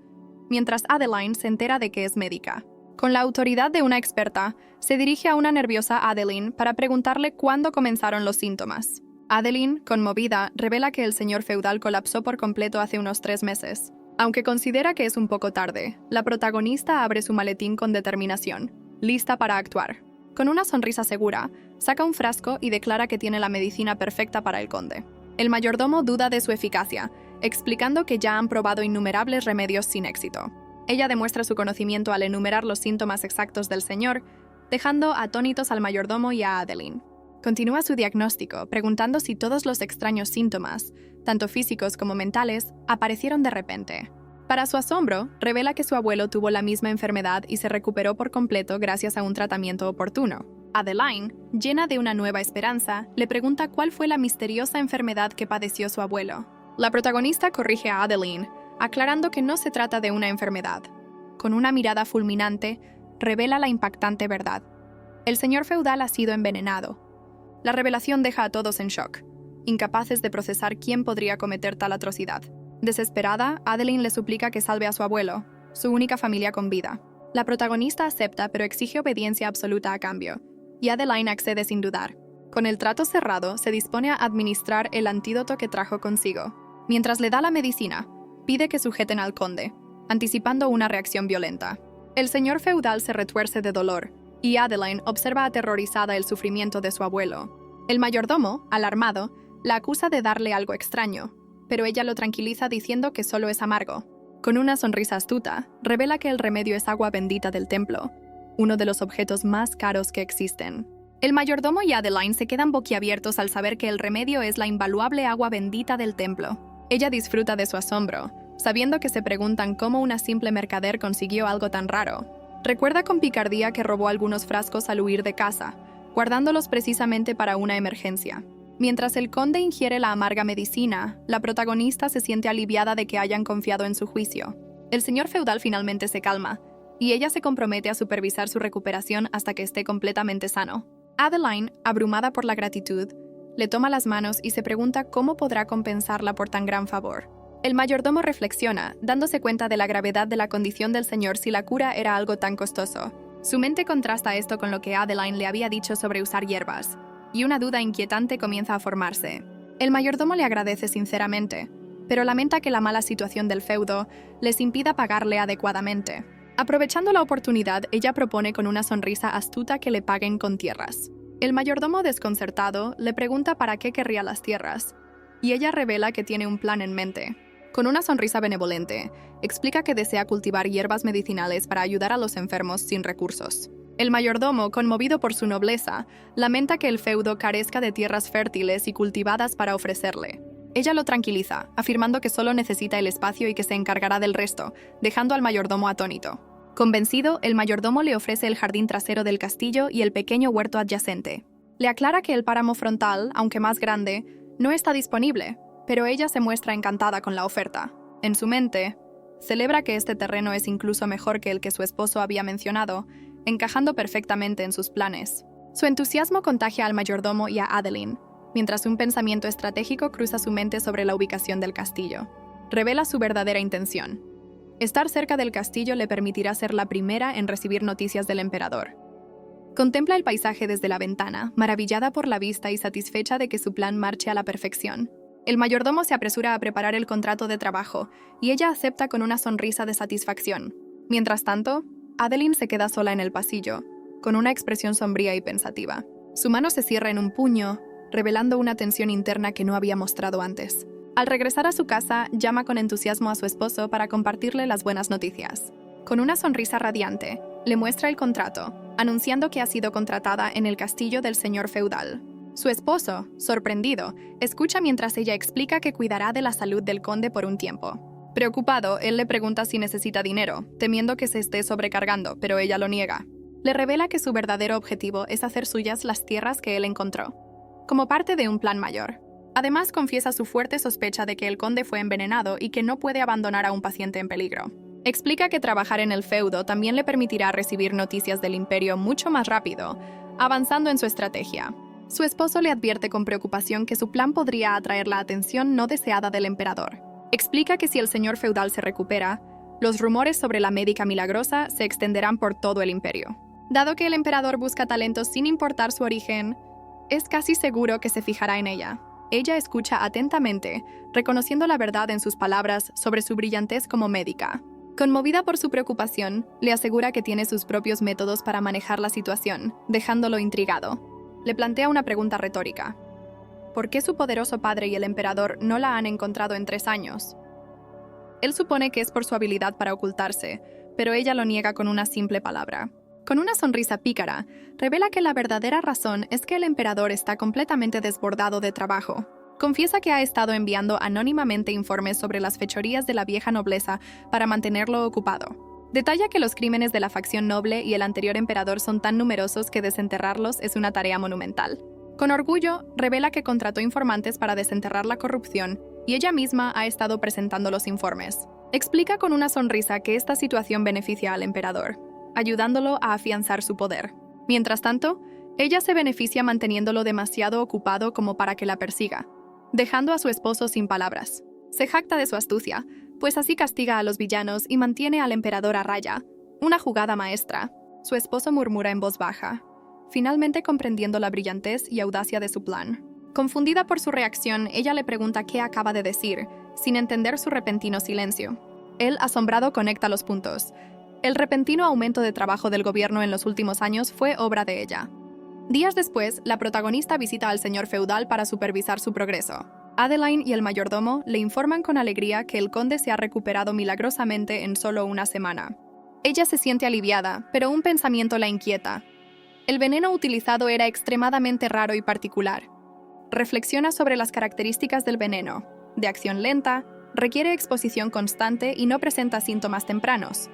Speaker 1: mientras Adeline se entera de que es médica. Con la autoridad de una experta, se dirige a una nerviosa Adeline para preguntarle cuándo comenzaron los síntomas. Adeline, conmovida, revela que el señor feudal colapsó por completo hace unos 3 meses. Aunque considera que es un poco tarde, la protagonista abre su maletín con determinación, lista para actuar. Con una sonrisa segura, saca un frasco y declara que tiene la medicina perfecta para el conde. El mayordomo duda de su eficacia, explicando que ya han probado innumerables remedios sin éxito. Ella demuestra su conocimiento al enumerar los síntomas exactos del señor, dejando atónitos al mayordomo y a Adeline. Continúa su diagnóstico, preguntando si todos los extraños síntomas, tanto físicos como mentales, aparecieron de repente. Para su asombro, revela que su abuelo tuvo la misma enfermedad y se recuperó por completo gracias a un tratamiento oportuno. Adeline, llena de una nueva esperanza, le pregunta cuál fue la misteriosa enfermedad que padeció su abuelo. La protagonista corrige a Adeline, aclarando que no se trata de una enfermedad. Con una mirada fulminante, revela la impactante verdad. El señor feudal ha sido envenenado. La revelación deja a todos en shock, incapaces de procesar quién podría cometer tal atrocidad. Desesperada, Adeline le suplica que salve a su abuelo, su única familia con vida. La protagonista acepta, pero exige obediencia absoluta a cambio, y Adeline accede sin dudar. Con el trato cerrado, se dispone a administrar el antídoto que trajo consigo. Mientras le da la medicina, pide que sujeten al conde, anticipando una reacción violenta. El señor feudal se retuerce de dolor, y Adeline observa aterrorizada el sufrimiento de su abuelo. El mayordomo, alarmado, la acusa de darle algo extraño, pero ella lo tranquiliza diciendo que solo es amargo. Con una sonrisa astuta, revela que el remedio es agua bendita del templo, uno de los objetos más caros que existen. El mayordomo y Adeline se quedan boquiabiertos al saber que el remedio es la invaluable agua bendita del templo. Ella disfruta de su asombro, sabiendo que se preguntan cómo una simple mercader consiguió algo tan raro. Recuerda con picardía que robó algunos frascos al huir de casa, guardándolos precisamente para una emergencia. Mientras el conde ingiere la amarga medicina, la protagonista se siente aliviada de que hayan confiado en su juicio. El señor feudal finalmente se calma, y ella se compromete a supervisar su recuperación hasta que esté completamente sano. Adeline, abrumada por la gratitud, le toma las manos y se pregunta cómo podrá compensarla por tan gran favor. El mayordomo reflexiona, dándose cuenta de la gravedad de la condición del señor si la cura era algo tan costoso. Su mente contrasta esto con lo que Adeline le había dicho sobre usar hierbas, y una duda inquietante comienza a formarse. El mayordomo le agradece sinceramente, pero lamenta que la mala situación del feudo les impida pagarle adecuadamente. Aprovechando la oportunidad, ella propone con una sonrisa astuta que le paguen con tierras. El mayordomo, desconcertado, le pregunta para qué querría las tierras, y ella revela que tiene un plan en mente. Con una sonrisa benevolente, explica que desea cultivar hierbas medicinales para ayudar a los enfermos sin recursos. El mayordomo, conmovido por su nobleza, lamenta que el feudo carezca de tierras fértiles y cultivadas para ofrecerle. Ella lo tranquiliza, afirmando que solo necesita el espacio y que se encargará del resto, dejando al mayordomo atónito. Convencido, el mayordomo le ofrece el jardín trasero del castillo y el pequeño huerto adyacente. Le aclara que el páramo frontal, aunque más grande, no está disponible, pero ella se muestra encantada con la oferta. En su mente, celebra que este terreno es incluso mejor que el que su esposo había mencionado, encajando perfectamente en sus planes. Su entusiasmo contagia al mayordomo y a Adeline, mientras un pensamiento estratégico cruza su mente sobre la ubicación del castillo. Revela su verdadera intención. Estar cerca del castillo le permitirá ser la primera en recibir noticias del emperador. Contempla el paisaje desde la ventana, maravillada por la vista y satisfecha de que su plan marche a la perfección. El mayordomo se apresura a preparar el contrato de trabajo, y ella acepta con una sonrisa de satisfacción. Mientras tanto, Adeline se queda sola en el pasillo, con una expresión sombría y pensativa. Su mano se cierra en un puño, revelando una tensión interna que no había mostrado antes. Al regresar a su casa, llama con entusiasmo a su esposo para compartirle las buenas noticias. Con una sonrisa radiante, le muestra el contrato, anunciando que ha sido contratada en el castillo del señor feudal. Su esposo, sorprendido, escucha mientras ella explica que cuidará de la salud del conde por un tiempo. Preocupado, él le pregunta si necesita dinero, temiendo que se esté sobrecargando, pero ella lo niega. Le revela que su verdadero objetivo es hacer suyas las tierras que él encontró, como parte de un plan mayor. Además, confiesa su fuerte sospecha de que el conde fue envenenado y que no puede abandonar a un paciente en peligro. Explica que trabajar en el feudo también le permitirá recibir noticias del imperio mucho más rápido, avanzando en su estrategia. Su esposo le advierte con preocupación que su plan podría atraer la atención no deseada del emperador. Explica que si el señor feudal se recupera, Los rumores sobre la médica milagrosa se extenderán por todo el imperio. Dado que el emperador busca talentos sin importar su origen, es casi seguro que se fijará en ella. Ella escucha atentamente, reconociendo la verdad en sus palabras sobre su brillantez como médica. Conmovida por su preocupación, le asegura que tiene sus propios métodos para manejar la situación, dejándolo intrigado. Le plantea una pregunta retórica. ¿Por qué su poderoso padre y el emperador no la han encontrado en 3 años? Él supone que es por su habilidad para ocultarse, pero ella lo niega con una simple palabra. Con una sonrisa pícara, revela que la verdadera razón es que el emperador está completamente desbordado de trabajo. Confiesa que ha estado enviando anónimamente informes sobre las fechorías de la vieja nobleza para mantenerlo ocupado. Detalla que los crímenes de la facción noble y el anterior emperador son tan numerosos que desenterrarlos es una tarea monumental. Con orgullo, revela que contrató informantes para desenterrar la corrupción y ella misma ha estado presentando los informes. Explica con una sonrisa que esta situación beneficia al emperador, ayudándolo a afianzar su poder. Mientras tanto, ella se beneficia manteniéndolo demasiado ocupado como para que la persiga, dejando a su esposo sin palabras. Se jacta de su astucia, pues así castiga a los villanos y mantiene al emperador a raya. Una jugada maestra. Su esposo murmura en voz baja, finalmente comprendiendo la brillantez y audacia de su plan. Confundida por su reacción, ella le pregunta qué acaba de decir, sin entender su repentino silencio. Él, asombrado, conecta los puntos. El repentino aumento de trabajo del gobierno en los últimos años fue obra de ella. Días después, la protagonista visita al señor feudal para supervisar su progreso. Adeline y el mayordomo le informan con alegría que el conde se ha recuperado milagrosamente en solo una semana. Ella se siente aliviada, pero un pensamiento la inquieta. El veneno utilizado era extremadamente raro y particular. Reflexiona sobre las características del veneno. De acción lenta, requiere exposición constante y no presenta síntomas tempranos.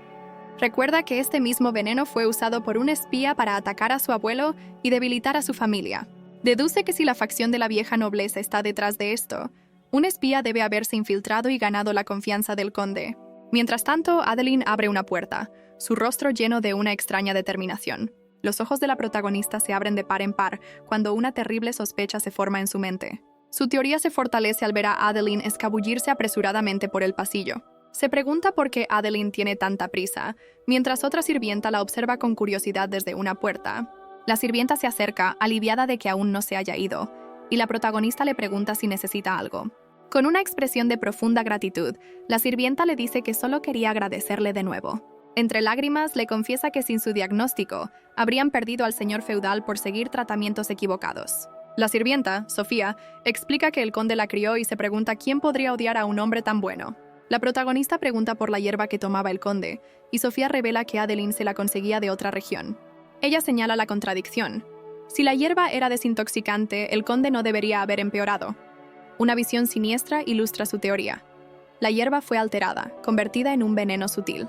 Speaker 1: Recuerda que este mismo veneno fue usado por un espía para atacar a su abuelo y debilitar a su familia. Deduce que si la facción de la vieja nobleza está detrás de esto, un espía debe haberse infiltrado y ganado la confianza del conde. Mientras tanto, Adeline abre una puerta, su rostro lleno de una extraña determinación. Los ojos de la protagonista se abren de par en par cuando una terrible sospecha se forma en su mente. Su teoría se fortalece al ver a Adeline escabullirse apresuradamente por el pasillo. Se pregunta por qué Adeline tiene tanta prisa, mientras otra sirvienta la observa con curiosidad desde una puerta. La sirvienta se acerca, aliviada de que aún no se haya ido, y la protagonista le pregunta si necesita algo. Con una expresión de profunda gratitud, la sirvienta le dice que solo quería agradecerle de nuevo. Entre lágrimas, le confiesa que sin su diagnóstico, habrían perdido al señor feudal por seguir tratamientos equivocados. La sirvienta, Sofía, explica que el conde la crió y se pregunta quién podría odiar a un hombre tan bueno. La protagonista pregunta por la hierba que tomaba el conde, y Sofía revela que Adeline se la conseguía de otra región. Ella señala la contradicción. Si la hierba era desintoxicante, el conde no debería haber empeorado. Una visión siniestra ilustra su teoría. La hierba fue alterada, convertida en un veneno sutil.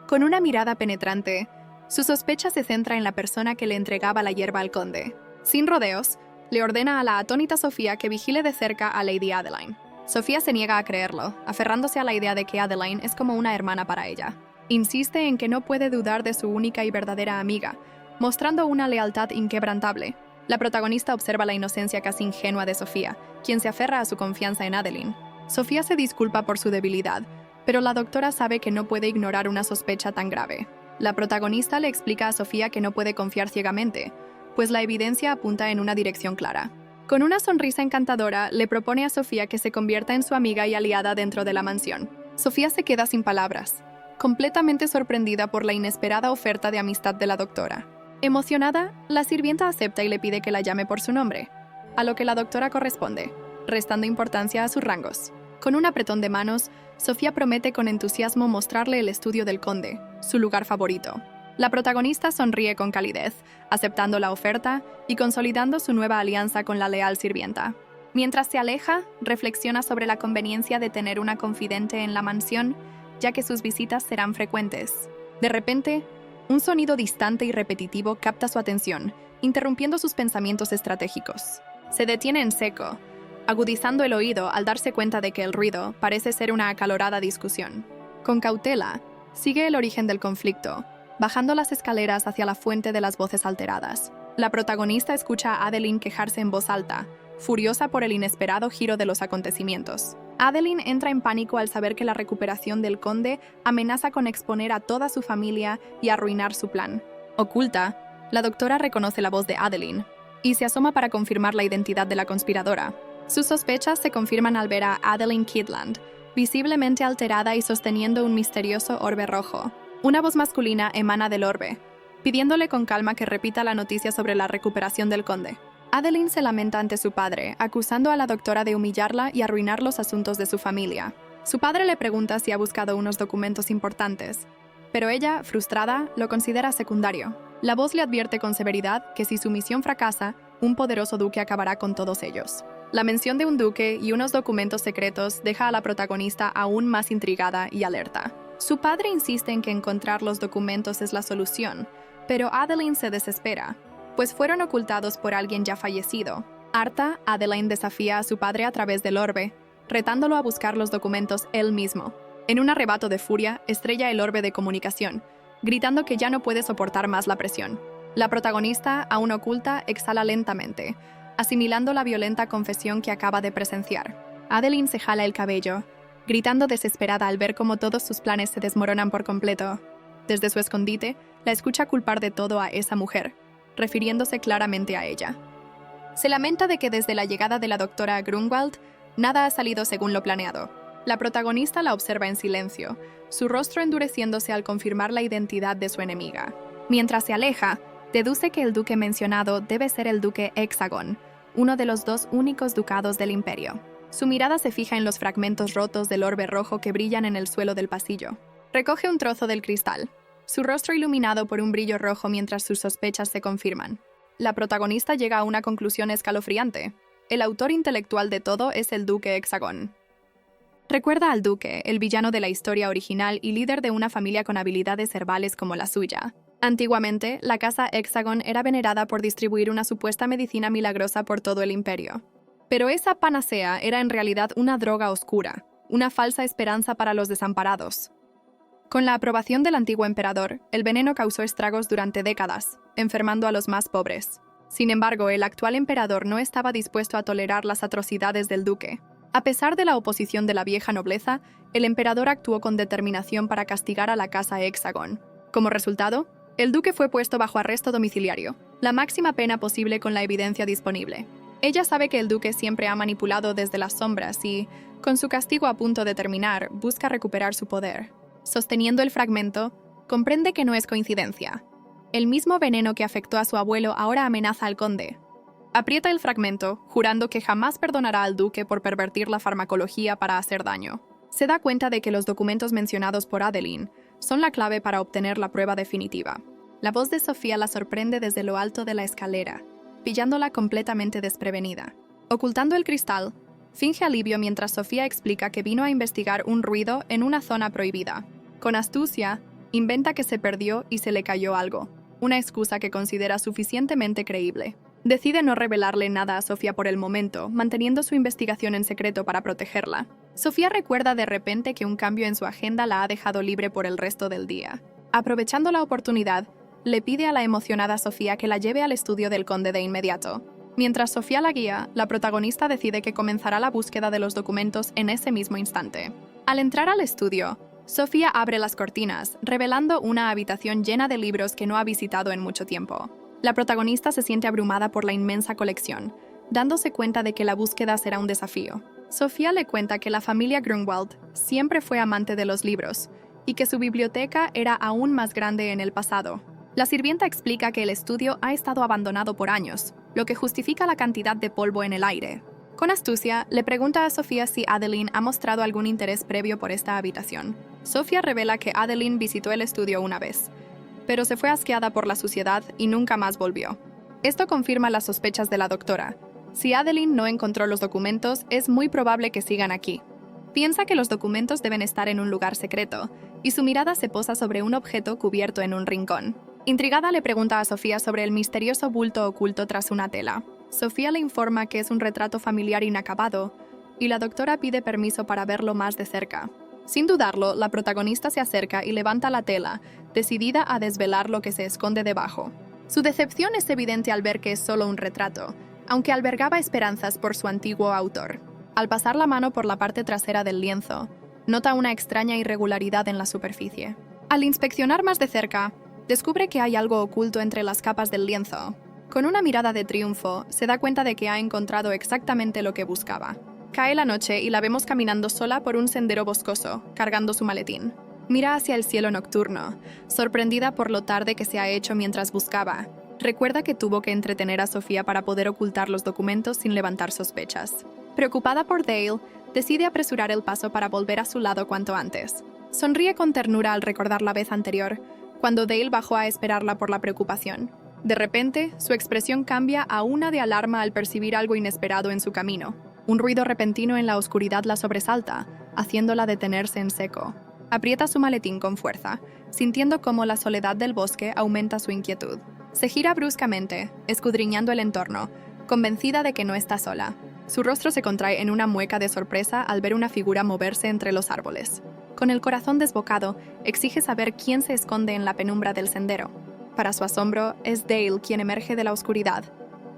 Speaker 1: Con una mirada penetrante, su sospecha se centra en la persona que le entregaba la hierba al conde. Sin rodeos, le ordena a la atónita Sofía que vigile de cerca a Lady Adeline. Sofía se niega a creerlo, aferrándose a la idea de que Adeline es como una hermana para ella. Insiste en que no puede dudar de su única y verdadera amiga, mostrando una lealtad inquebrantable. La protagonista observa la inocencia casi ingenua de Sofía, quien se aferra a su confianza en Adeline. Sofía se disculpa por su debilidad, pero la doctora sabe que no puede ignorar una sospecha tan grave. La protagonista le explica a Sofía que no puede confiar ciegamente, pues la evidencia apunta en una dirección clara. Con una sonrisa encantadora, le propone a Sofía que se convierta en su amiga y aliada dentro de la mansión. Sofía se queda sin palabras, completamente sorprendida por la inesperada oferta de amistad de la doctora. Emocionada, la sirvienta acepta y le pide que la llame por su nombre, a lo que la doctora corresponde, restando importancia a sus rangos. Con un apretón de manos, Sofía promete con entusiasmo mostrarle el estudio del conde, su lugar favorito. La protagonista sonríe con calidez, aceptando la oferta y consolidando su nueva alianza con la leal sirvienta. Mientras se aleja, reflexiona sobre la conveniencia de tener una confidente en la mansión, ya que sus visitas serán frecuentes. De repente, un sonido distante y repetitivo capta su atención, interrumpiendo sus pensamientos estratégicos. Se detiene en seco, agudizando el oído al darse cuenta de que el ruido parece ser una acalorada discusión. Con cautela, sigue el origen del conflicto, bajando las escaleras hacia la fuente de las voces alteradas. La protagonista escucha a Adeline quejarse en voz alta, furiosa por el inesperado giro de los acontecimientos. Adeline entra en pánico al saber que la recuperación del conde amenaza con exponer a toda su familia y arruinar su plan. Oculta, la doctora reconoce la voz de Adeline y se asoma para confirmar la identidad de la conspiradora. Sus sospechas se confirman al ver a Adeline Kidland, visiblemente alterada y sosteniendo un misterioso orbe rojo. Una voz masculina emana del orbe, pidiéndole con calma que repita la noticia sobre la recuperación del conde. Adeline se lamenta ante su padre, acusando a la doctora de humillarla y arruinar los asuntos de su familia. Su padre le pregunta si ha buscado unos documentos importantes, pero ella, frustrada, lo considera secundario. La voz le advierte con severidad que si su misión fracasa, un poderoso duque acabará con todos ellos. La mención de un duque y unos documentos secretos deja a la protagonista aún más intrigada y alerta. Su padre insiste en que encontrar los documentos es la solución, pero Adeline se desespera, pues fueron ocultados por alguien ya fallecido. Harta, Adeline desafía a su padre a través del orbe, retándolo a buscar los documentos él mismo. En un arrebato de furia, estrella el orbe de comunicación, gritando que ya no puede soportar más la presión. La protagonista, aún oculta, exhala lentamente, asimilando la violenta confesión que acaba de presenciar. Adeline se jala el cabello, gritando desesperada al ver cómo todos sus planes se desmoronan por completo. Desde su escondite, la escucha culpar de todo a esa mujer, refiriéndose claramente a ella. Se lamenta de que desde la llegada de la doctora Grunwald, nada ha salido según lo planeado. La protagonista la observa en silencio, su rostro endureciéndose al confirmar la identidad de su enemiga. Mientras se aleja, deduce que el duque mencionado debe ser el duque Hexagon, uno de los dos únicos ducados del imperio. Su mirada se fija en los fragmentos rotos del orbe rojo que brillan en el suelo del pasillo. Recoge un trozo del cristal, su rostro iluminado por un brillo rojo mientras sus sospechas se confirman. La protagonista llega a una conclusión escalofriante. El autor intelectual de todo es el duque Hexagon. Recuerda al duque, el villano de la historia original y líder de una familia con habilidades herbales como la suya. Antiguamente, la casa Hexagon era venerada por distribuir una supuesta medicina milagrosa por todo el imperio. Pero esa panacea era en realidad una droga oscura, una falsa esperanza para los desamparados. Con la aprobación del antiguo emperador, el veneno causó estragos durante décadas, enfermando a los más pobres. Sin embargo, el actual emperador no estaba dispuesto a tolerar las atrocidades del duque. A pesar de la oposición de la vieja nobleza, el emperador actuó con determinación para castigar a la casa Hexagon. Como resultado, el duque fue puesto bajo arresto domiciliario, la máxima pena posible con la evidencia disponible. Ella sabe que el duque siempre ha manipulado desde las sombras y, con su castigo a punto de terminar, busca recuperar su poder. Sosteniendo el fragmento, comprende que no es coincidencia. El mismo veneno que afectó a su abuelo ahora amenaza al conde. Aprieta el fragmento, jurando que jamás perdonará al duque por pervertir la farmacología para hacer daño. Se da cuenta de que los documentos mencionados por Adeline son la clave para obtener la prueba definitiva. La voz de Sofía la sorprende desde lo alto de la escalera, pillándola completamente desprevenida. Ocultando el cristal, finge alivio mientras Sofía explica que vino a investigar un ruido en una zona prohibida. Con astucia, inventa que se perdió y se le cayó algo, una excusa que considera suficientemente creíble. Decide no revelarle nada a Sofía por el momento, manteniendo su investigación en secreto para protegerla. Sofía recuerda de repente que un cambio en su agenda la ha dejado libre por el resto del día. Aprovechando la oportunidad, le pide a la emocionada Sofía que la lleve al estudio del conde de inmediato. Mientras Sofía la guía, la protagonista decide que comenzará la búsqueda de los documentos en ese mismo instante. Al entrar al estudio, Sofía abre las cortinas, revelando una habitación llena de libros que no ha visitado en mucho tiempo. La protagonista se siente abrumada por la inmensa colección, dándose cuenta de que la búsqueda será un desafío. Sofía le cuenta que la familia Grunwald siempre fue amante de los libros y que su biblioteca era aún más grande en el pasado. La sirvienta explica que el estudio ha estado abandonado por años, lo que justifica la cantidad de polvo en el aire. Con astucia, le pregunta a Sofía si Adeline ha mostrado algún interés previo por esta habitación. Sofía revela que Adeline visitó el estudio una vez, pero se fue asqueada por la suciedad y nunca más volvió. Esto confirma las sospechas de la doctora. Si Adeline no encontró los documentos, es muy probable que sigan aquí. Piensa que los documentos deben estar en un lugar secreto, y su mirada se posa sobre un objeto cubierto en un rincón. Intrigada, le pregunta a Sofía sobre el misterioso bulto oculto tras una tela. Sofía le informa que es un retrato familiar inacabado, y la doctora pide permiso para verlo más de cerca. Sin dudarlo, la protagonista se acerca y levanta la tela, decidida a desvelar lo que se esconde debajo. Su decepción es evidente al ver que es solo un retrato, aunque albergaba esperanzas por su antiguo autor. Al pasar la mano por la parte trasera del lienzo, nota una extraña irregularidad en la superficie. Al inspeccionar más de cerca, descubre que hay algo oculto entre las capas del lienzo. Con una mirada de triunfo, se da cuenta de que ha encontrado exactamente lo que buscaba. Cae la noche y la vemos caminando sola por un sendero boscoso, cargando su maletín. Mira hacia el cielo nocturno, sorprendida por lo tarde que se ha hecho mientras buscaba. Recuerda que tuvo que entretener a Sofía para poder ocultar los documentos sin levantar sospechas. Preocupada por Dale, decide apresurar el paso para volver a su lado cuanto antes. Sonríe con ternura al recordar la vez anterior, cuando Dale bajó a esperarla por la preocupación. De repente, su expresión cambia a una de alarma al percibir algo inesperado en su camino. Un ruido repentino en la oscuridad la sobresalta, haciéndola detenerse en seco. Aprieta su maletín con fuerza, sintiendo cómo la soledad del bosque aumenta su inquietud. Se gira bruscamente, escudriñando el entorno, convencida de que no está sola. Su rostro se contrae en una mueca de sorpresa al ver una figura moverse entre los árboles. Con el corazón desbocado, exige saber quién se esconde en la penumbra del sendero. Para su asombro, es Dale quien emerge de la oscuridad,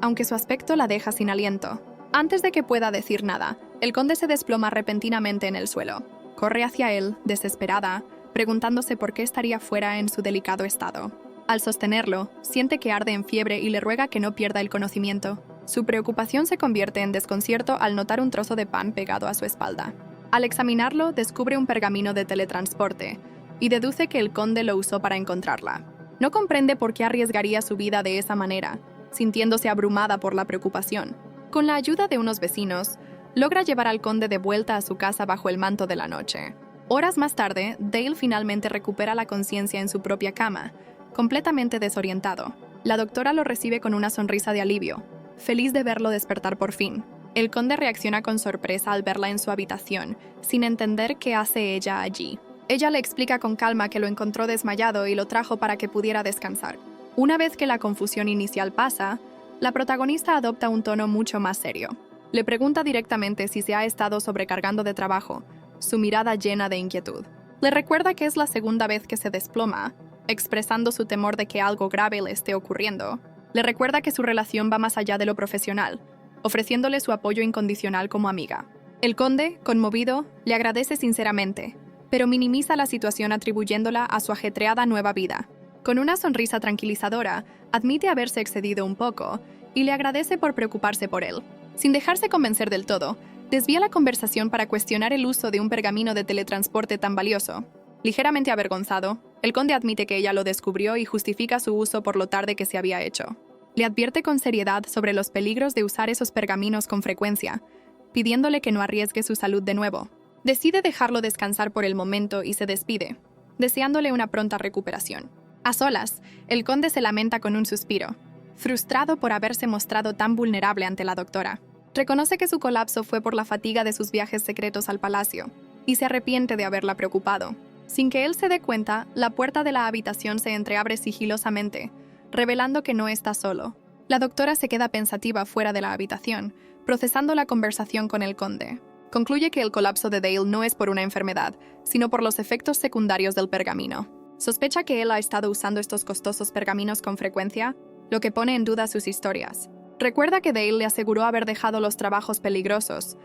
Speaker 1: aunque su aspecto la deja sin aliento. Antes de que pueda decir nada, el conde se desploma repentinamente en el suelo. Corre hacia él, desesperada, preguntándose por qué estaría fuera en su delicado estado. Al sostenerlo, siente que arde en fiebre y le ruega que no pierda el conocimiento. Su preocupación se convierte en desconcierto al notar un trozo de pan pegado a su espalda. Al examinarlo, descubre un pergamino de teletransporte y deduce que el conde lo usó para encontrarla. No comprende por qué arriesgaría su vida de esa manera, sintiéndose abrumada por la preocupación. Con la ayuda de unos vecinos, logra llevar al conde de vuelta a su casa bajo el manto de la noche. Horas más tarde, Dale finalmente recupera la conciencia en su propia cama, completamente desorientado. La doctora lo recibe con una sonrisa de alivio, feliz de verlo despertar por fin. El conde reacciona con sorpresa al verla en su habitación, sin entender qué hace ella allí. Ella le explica con calma que lo encontró desmayado y lo trajo para que pudiera descansar. Una vez que la confusión inicial pasa, la protagonista adopta un tono mucho más serio. Le pregunta directamente si se ha estado sobrecargando de trabajo, su mirada llena de inquietud. Le recuerda que es la segunda vez que se desploma, expresando su temor de que algo grave le esté ocurriendo. Le recuerda que su relación va más allá de lo profesional, ofreciéndole su apoyo incondicional como amiga. El conde, conmovido, le agradece sinceramente, pero minimiza la situación atribuyéndola a su ajetreada nueva vida. Con una sonrisa tranquilizadora, admite haberse excedido un poco y le agradece por preocuparse por él. Sin dejarse convencer del todo, desvía la conversación para cuestionar el uso de un pergamino de teletransporte tan valioso. Ligeramente avergonzado, el conde admite que ella lo descubrió y justifica su uso por lo tarde que se había hecho. Le advierte con seriedad sobre los peligros de usar esos pergaminos con frecuencia, pidiéndole que no arriesgue su salud de nuevo. Decide dejarlo descansar por el momento y se despide, deseándole una pronta recuperación. A solas, el conde se lamenta con un suspiro, frustrado por haberse mostrado tan vulnerable ante la doctora. Reconoce que su colapso fue por la fatiga de sus viajes secretos al palacio, y se arrepiente de haberla preocupado. Sin que él se dé cuenta, la puerta de la habitación se entreabre sigilosamente, revelando que no está solo. La doctora se queda pensativa fuera de la habitación, procesando la conversación con el conde. Concluye que el colapso de Dale no es por una enfermedad, sino por los efectos secundarios del pergamino. Sospecha que él ha estado usando estos costosos pergaminos con frecuencia, lo que pone en duda sus historias. Recuerda que Dale le aseguró haber dejado los trabajos peligrosos,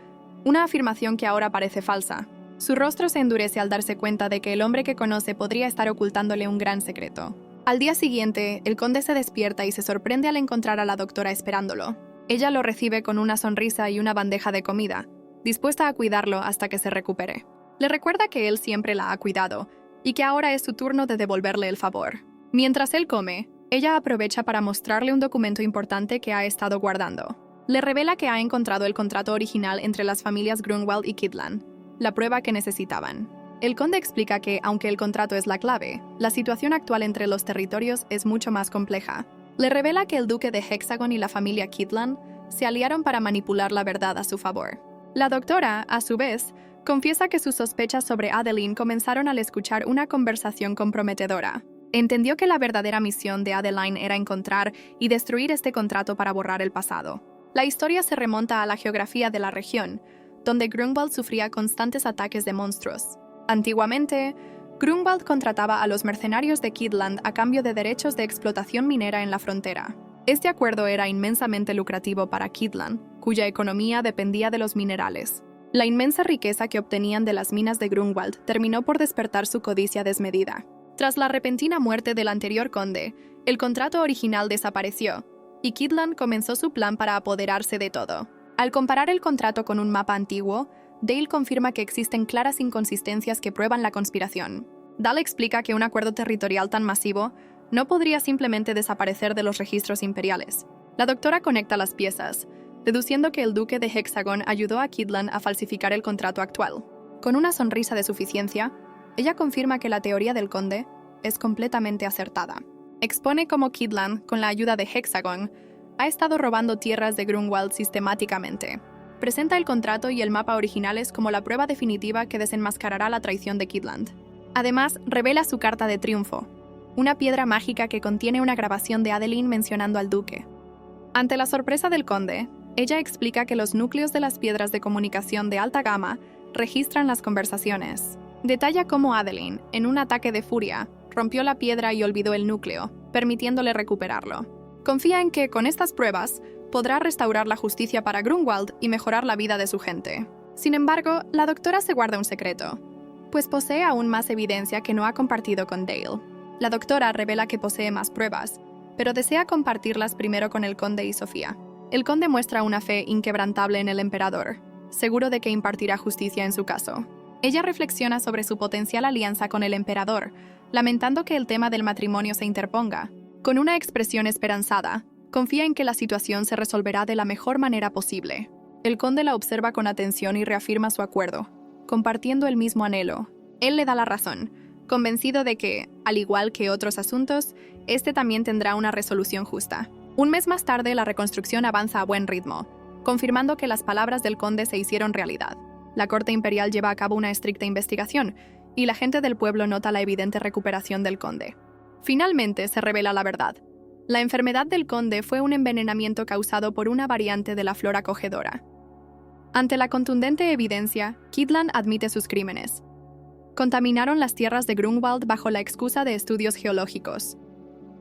Speaker 1: una afirmación que ahora parece falsa. Su rostro se endurece al darse cuenta de que el hombre que conoce podría estar ocultándole un gran secreto. Al día siguiente, el conde se despierta y se sorprende al encontrar a la doctora esperándolo. Ella lo recibe con una sonrisa y una bandeja de comida, dispuesta a cuidarlo hasta que se recupere. Le recuerda que él siempre la ha cuidado y que ahora es su turno de devolverle el favor. Mientras él come, ella aprovecha para mostrarle un documento importante que ha estado guardando. Le revela que ha encontrado el contrato original entre las familias Grunwald y Kidland, la prueba que necesitaban. El conde explica que, aunque el contrato es la clave, la situación actual entre los territorios es mucho más compleja. Le revela que el duque de Hexagon y la familia Kidland se aliaron para manipular la verdad a su favor. La doctora, a su vez, confiesa que sus sospechas sobre Adeline comenzaron al escuchar una conversación comprometedora. Entendió que la verdadera misión de Adeline era encontrar y destruir este contrato para borrar el pasado. La historia se remonta a la geografía de la región, donde Grunwald sufría constantes ataques de monstruos. Antiguamente, Grunwald contrataba a los mercenarios de Kidland a cambio de derechos de explotación minera en la frontera. Este acuerdo era inmensamente lucrativo para Kidland, cuya economía dependía de los minerales. La inmensa riqueza que obtenían de las minas de Grunwald terminó por despertar su codicia desmedida. Tras la repentina muerte del anterior conde, el contrato original desapareció, y Kidland comenzó su plan para apoderarse de todo. Al comparar el contrato con un mapa antiguo, Dale confirma que existen claras inconsistencias que prueban la conspiración. Dale explica que un acuerdo territorial tan masivo no podría simplemente desaparecer de los registros imperiales. La doctora conecta las piezas, deduciendo que el duque de Hexagon ayudó a Kidland a falsificar el contrato actual. Con una sonrisa de suficiencia, ella confirma que la teoría del conde es completamente acertada. Expone cómo Kidland, con la ayuda de Hexagon, ha estado robando tierras de Grunwald sistemáticamente. Presenta el contrato y el mapa originales como la prueba definitiva que desenmascarará la traición de Kidland. Además, revela su carta de triunfo, una piedra mágica que contiene una grabación de Adeline mencionando al duque. Ante la sorpresa del conde, ella explica que los núcleos de las piedras de comunicación de alta gama registran las conversaciones. Detalla cómo Adeline, en un ataque de furia, rompió la piedra y olvidó el núcleo, permitiéndole recuperarlo. Confía en que, con estas pruebas, podrá restaurar la justicia para Grunwald y mejorar la vida de su gente. Sin embargo, la doctora se guarda un secreto, pues posee aún más evidencia que no ha compartido con Dale. La doctora revela que posee más pruebas, pero desea compartirlas primero con el conde y Sofía. El conde muestra una fe inquebrantable en el emperador, seguro de que impartirá justicia en su caso. Ella reflexiona sobre su potencial alianza con el emperador, lamentando que el tema del matrimonio se interponga. Con una expresión esperanzada, confía en que la situación se resolverá de la mejor manera posible. El conde la observa con atención y reafirma su acuerdo, compartiendo el mismo anhelo. Él le da la razón, convencido de que, al igual que otros asuntos, este también tendrá una resolución justa. Un mes más tarde, la reconstrucción avanza a buen ritmo, confirmando que las palabras del conde se hicieron realidad. La corte imperial lleva a cabo una estricta investigación, y la gente del pueblo nota la evidente recuperación del conde. Finalmente se revela la verdad. La enfermedad del conde fue un envenenamiento causado por una variante de la flor acogedora. Ante la contundente evidencia, Kidland admite sus crímenes. Contaminaron las tierras de Grunwald bajo la excusa de estudios geológicos.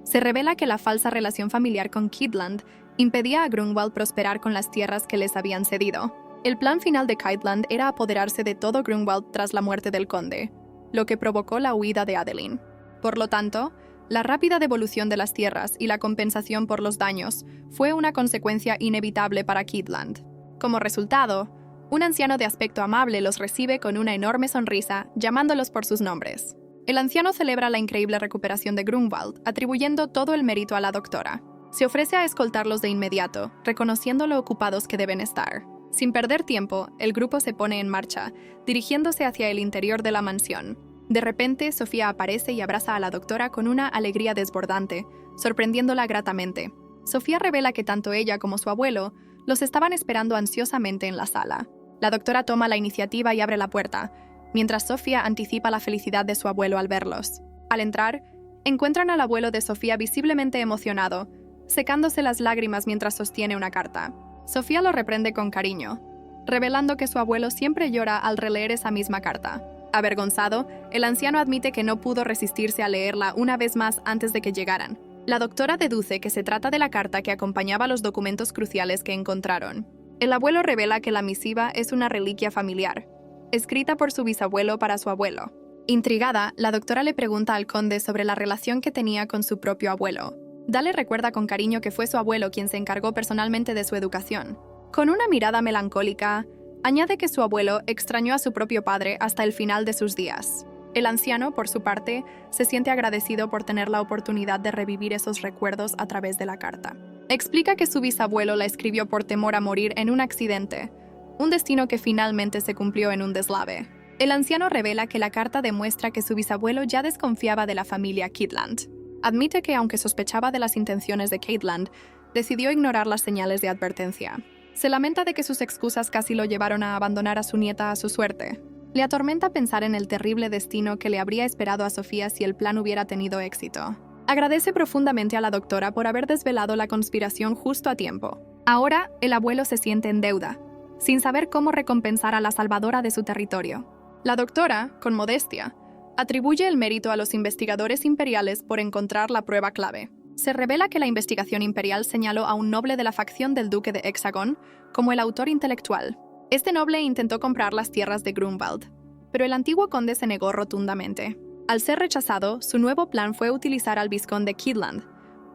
Speaker 1: Se revela que la falsa relación familiar con Kidland impedía a Grunwald prosperar con las tierras que les habían cedido. El plan final de Kidland era apoderarse de todo Grunwald tras la muerte del conde, lo que provocó la huida de Adeline. Por lo tanto, la rápida devolución de las tierras y la compensación por los daños fue una consecuencia inevitable para Kidland. Como resultado, un anciano de aspecto amable los recibe con una enorme sonrisa, llamándolos por sus nombres. El anciano celebra la increíble recuperación de Grunwald, atribuyendo todo el mérito a la doctora. Se ofrece a escoltarlos de inmediato, reconociendo lo ocupados que deben estar. Sin perder tiempo, el grupo se pone en marcha, dirigiéndose hacia el interior de la mansión. De repente, Sofía aparece y abraza a la doctora con una alegría desbordante, sorprendiéndola gratamente. Sofía revela que tanto ella como su abuelo los estaban esperando ansiosamente en la sala. La doctora toma la iniciativa y abre la puerta, mientras Sofía anticipa la felicidad de su abuelo al verlos. Al entrar, encuentran al abuelo de Sofía visiblemente emocionado, secándose las lágrimas mientras sostiene una carta. Sofía lo reprende con cariño, revelando que su abuelo siempre llora al releer esa misma carta. Avergonzado, el anciano admite que no pudo resistirse a leerla una vez más antes de que llegaran. La doctora deduce que se trata de la carta que acompañaba los documentos cruciales que encontraron. El abuelo revela que la misiva es una reliquia familiar, escrita por su bisabuelo para su abuelo. Intrigada, la doctora le pregunta al conde sobre la relación que tenía con su propio abuelo. Dale recuerda con cariño que fue su abuelo quien se encargó personalmente de su educación. Con una mirada melancólica, añade que su abuelo extrañó a su propio padre hasta el final de sus días. El anciano, por su parte, se siente agradecido por tener la oportunidad de revivir esos recuerdos a través de la carta. Explica que su bisabuelo la escribió por temor a morir en un accidente, un destino que finalmente se cumplió en un deslave. El anciano revela que la carta demuestra que su bisabuelo ya desconfiaba de la familia Kidland. Admite que, aunque sospechaba de las intenciones de Kidland, decidió ignorar las señales de advertencia. Se lamenta de que sus excusas casi lo llevaron a abandonar a su nieta a su suerte. Le atormenta pensar en el terrible destino que le habría esperado a Sofía si el plan hubiera tenido éxito. Agradece profundamente a la doctora por haber desvelado la conspiración justo a tiempo. Ahora, el abuelo se siente en deuda, sin saber cómo recompensar a la salvadora de su territorio. La doctora, con modestia, atribuye el mérito a los investigadores imperiales por encontrar la prueba clave. Se revela que la investigación imperial señaló a un noble de la facción del duque de Hexagon como el autor intelectual. Este noble intentó comprar las tierras de Grunwald, pero el antiguo conde se negó rotundamente. Al ser rechazado, su nuevo plan fue utilizar al vizconde Kidland,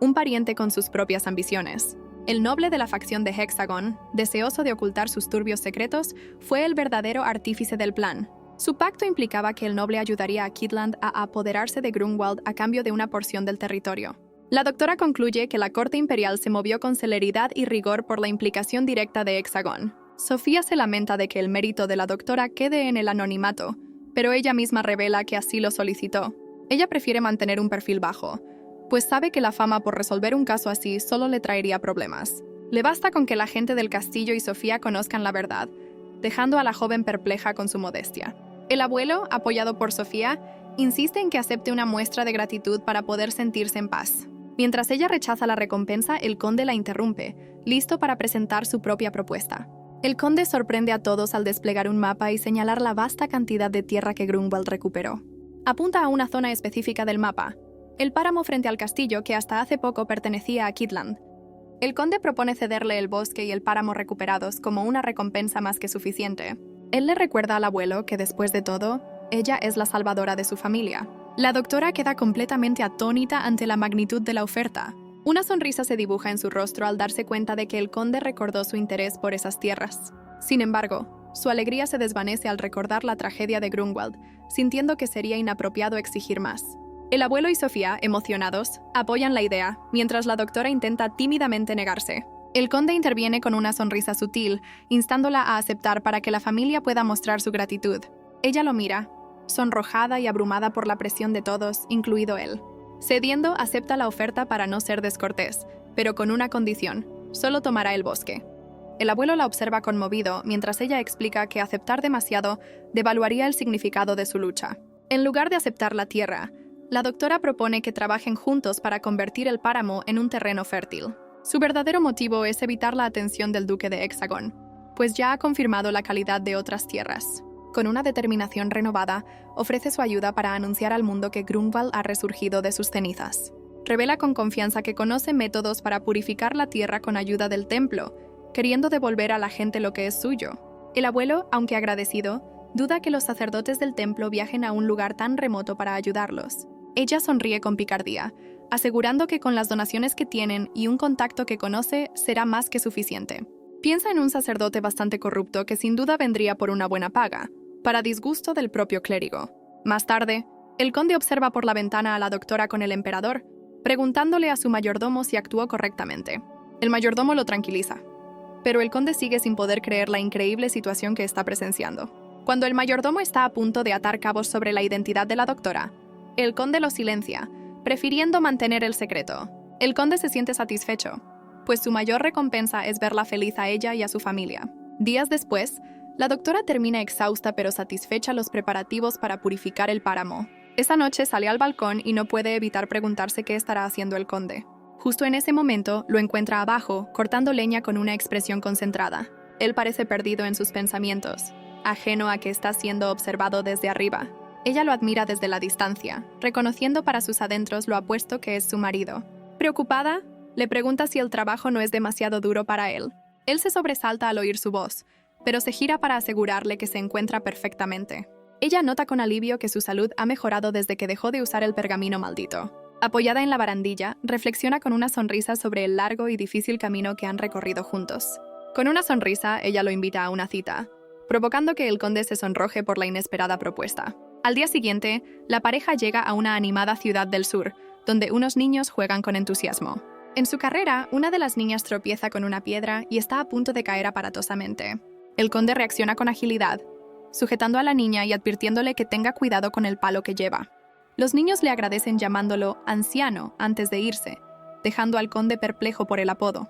Speaker 1: un pariente con sus propias ambiciones. El noble de la facción de Hexagon, deseoso de ocultar sus turbios secretos, fue el verdadero artífice del plan. Su pacto implicaba que el noble ayudaría a Kidland a apoderarse de Grunwald a cambio de una porción del territorio. La doctora concluye que la corte imperial se movió con celeridad y rigor por la implicación directa de Hexagon. Sofía se lamenta de que el mérito de la doctora quede en el anonimato, pero ella misma revela que así lo solicitó. Ella prefiere mantener un perfil bajo, pues sabe que la fama por resolver un caso así solo le traería problemas. Le basta con que la gente del castillo y Sofía conozcan la verdad, dejando a la joven perpleja con su modestia. El abuelo, apoyado por Sofía, insiste en que acepte una muestra de gratitud para poder sentirse en paz. Mientras ella rechaza la recompensa, el conde la interrumpe, listo para presentar su propia propuesta. El conde sorprende a todos al desplegar un mapa y señalar la vasta cantidad de tierra que Grunwald recuperó. Apunta a una zona específica del mapa, el páramo frente al castillo que hasta hace poco pertenecía a Kidland. El conde propone cederle el bosque y el páramo recuperados como una recompensa más que suficiente. Él le recuerda al abuelo que, después de todo, ella es la salvadora de su familia. La doctora queda completamente atónita ante la magnitud de la oferta. Una sonrisa se dibuja en su rostro al darse cuenta de que el conde recordó su interés por esas tierras. Sin embargo, su alegría se desvanece al recordar la tragedia de Grunwald, sintiendo que sería inapropiado exigir más. El abuelo y Sofía, emocionados, apoyan la idea, mientras la doctora intenta tímidamente negarse. El conde interviene con una sonrisa sutil, instándola a aceptar para que la familia pueda mostrar su gratitud. Ella lo mira, sonrojada y abrumada por la presión de todos, incluido él. Cediendo, acepta la oferta para no ser descortés, pero con una condición: solo tomará el bosque. El abuelo la observa conmovido, mientras ella explica que aceptar demasiado devaluaría el significado de su lucha. En lugar de aceptar la tierra, la doctora propone que trabajen juntos para convertir el páramo en un terreno fértil. Su verdadero motivo es evitar la atención del duque de Hexagon, pues ya ha confirmado la calidad de otras tierras. Con una determinación renovada, ofrece su ayuda para anunciar al mundo que Grunwald ha resurgido de sus cenizas. Revela con confianza que conoce métodos para purificar la tierra con ayuda del templo, queriendo devolver a la gente lo que es suyo. El abuelo, aunque agradecido, duda que los sacerdotes del templo viajen a un lugar tan remoto para ayudarlos. Ella sonríe con picardía, asegurando que con las donaciones que tienen y un contacto que conoce será más que suficiente. Piensa en un sacerdote bastante corrupto que sin duda vendría por una buena paga, para disgusto del propio clérigo. Más tarde, el conde observa por la ventana a la doctora con el emperador, preguntándole a su mayordomo si actuó correctamente. El mayordomo lo tranquiliza, pero el conde sigue sin poder creer la increíble situación que está presenciando. Cuando el mayordomo está a punto de atar cabos sobre la identidad de la doctora, el conde lo silencia, prefiriendo mantener el secreto. El conde se siente satisfecho, pues su mayor recompensa es verla feliz a ella y a su familia. Días después, la doctora termina exhausta pero satisfecha los preparativos para purificar el páramo. Esa noche sale al balcón y no puede evitar preguntarse qué estará haciendo el conde. Justo en ese momento, lo encuentra abajo, cortando leña con una expresión concentrada. Él parece perdido en sus pensamientos, ajeno a que está siendo observado desde arriba. Ella lo admira desde la distancia, reconociendo para sus adentros lo apuesto que es su marido. Preocupada, le pregunta si el trabajo no es demasiado duro para él. Él se sobresalta al oír su voz, pero se gira para asegurarle que se encuentra perfectamente. Ella nota con alivio que su salud ha mejorado desde que dejó de usar el pergamino maldito. Apoyada en la barandilla, reflexiona con una sonrisa sobre el largo y difícil camino que han recorrido juntos. Con una sonrisa, ella lo invita a una cita, provocando que el conde se sonroje por la inesperada propuesta. Al día siguiente, la pareja llega a una animada ciudad del sur, donde unos niños juegan con entusiasmo. En su carrera, una de las niñas tropieza con una piedra y está a punto de caer aparatosamente. El conde reacciona con agilidad, sujetando a la niña y advirtiéndole que tenga cuidado con el palo que lleva. Los niños le agradecen llamándolo anciano antes de irse, dejando al conde perplejo por el apodo.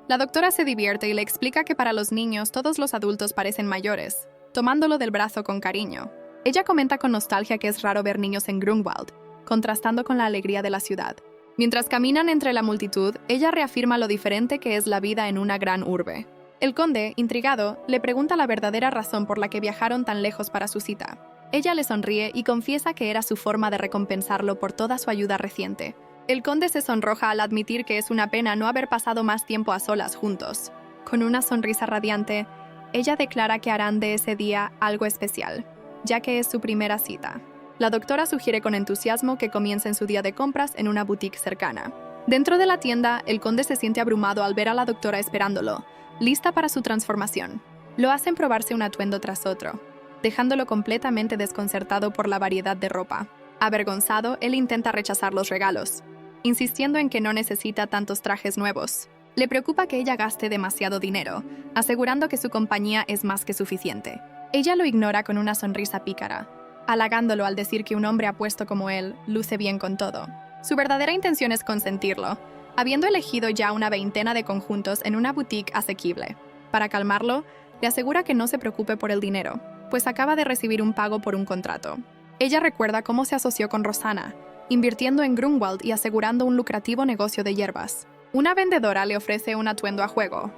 Speaker 1: La doctora se divierte y le explica que para los niños todos los adultos parecen mayores, tomándolo del brazo con cariño. Ella comenta con nostalgia que es raro ver niños en Grunwald, contrastando con la alegría de la ciudad. Mientras caminan entre la multitud, ella reafirma lo diferente que es la vida en una gran urbe. El conde, intrigado, le pregunta la verdadera razón por la que viajaron tan lejos para su cita. Ella le sonríe y confiesa que era su forma de recompensarlo por toda su ayuda reciente. El conde se sonroja al admitir que es una pena no haber pasado más tiempo a solas juntos. Con una sonrisa radiante, ella declara que harán de ese día algo especial, ya que es su primera cita. La doctora sugiere con entusiasmo que comiencen su día de compras en una boutique cercana. Dentro de la tienda, el conde se siente abrumado al ver a la doctora esperándolo, lista para su transformación. Lo hacen probarse un atuendo tras otro, dejándolo completamente desconcertado por la variedad de ropa. Avergonzado, él intenta rechazar los regalos, insistiendo en que no necesita tantos trajes nuevos. Le preocupa que ella gaste demasiado dinero, asegurando que su compañía es más que suficiente. Ella lo ignora con una sonrisa pícara, halagándolo al decir que un hombre apuesto como él luce bien con todo. Su verdadera intención es consentirlo, habiendo elegido ya una veintena de conjuntos en una boutique asequible. Para calmarlo, le asegura que no se preocupe por el dinero, pues acaba de recibir un pago por un contrato. Ella recuerda cómo se asoció con Rosanna, invirtiendo en Grunwald y asegurando un lucrativo negocio de hierbas. Una vendedora le ofrece un atuendo a juego,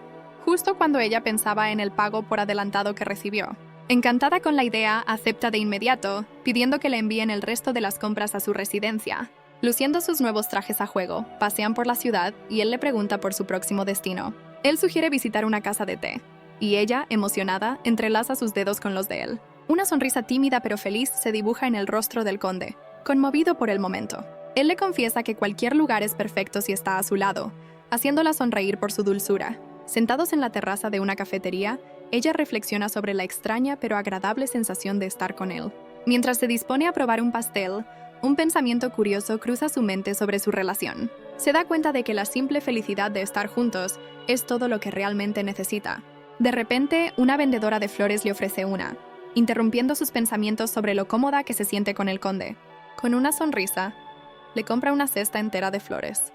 Speaker 1: justo cuando ella pensaba en el pago por adelantado que recibió. Encantada con la idea, acepta de inmediato, pidiendo que le envíen el resto de las compras a su residencia. Luciendo sus nuevos trajes a juego, pasean por la ciudad y él le pregunta por su próximo destino. Él sugiere visitar una casa de té, y ella, emocionada, entrelaza sus dedos con los de él. Una sonrisa tímida pero feliz se dibuja en el rostro del conde, conmovido por el momento. Él le confiesa que cualquier lugar es perfecto si está a su lado, haciéndola sonreír por su dulzura. Sentados en la terraza de una cafetería, ella reflexiona sobre la extraña pero agradable sensación de estar con él. Mientras se dispone a probar un pastel, un pensamiento curioso cruza su mente sobre su relación. Se da cuenta de que la simple felicidad de estar juntos es todo lo que realmente necesita. De repente, una vendedora de flores le ofrece una, interrumpiendo sus pensamientos sobre lo cómoda que se siente con el conde. Con una sonrisa, le compra una cesta entera de flores,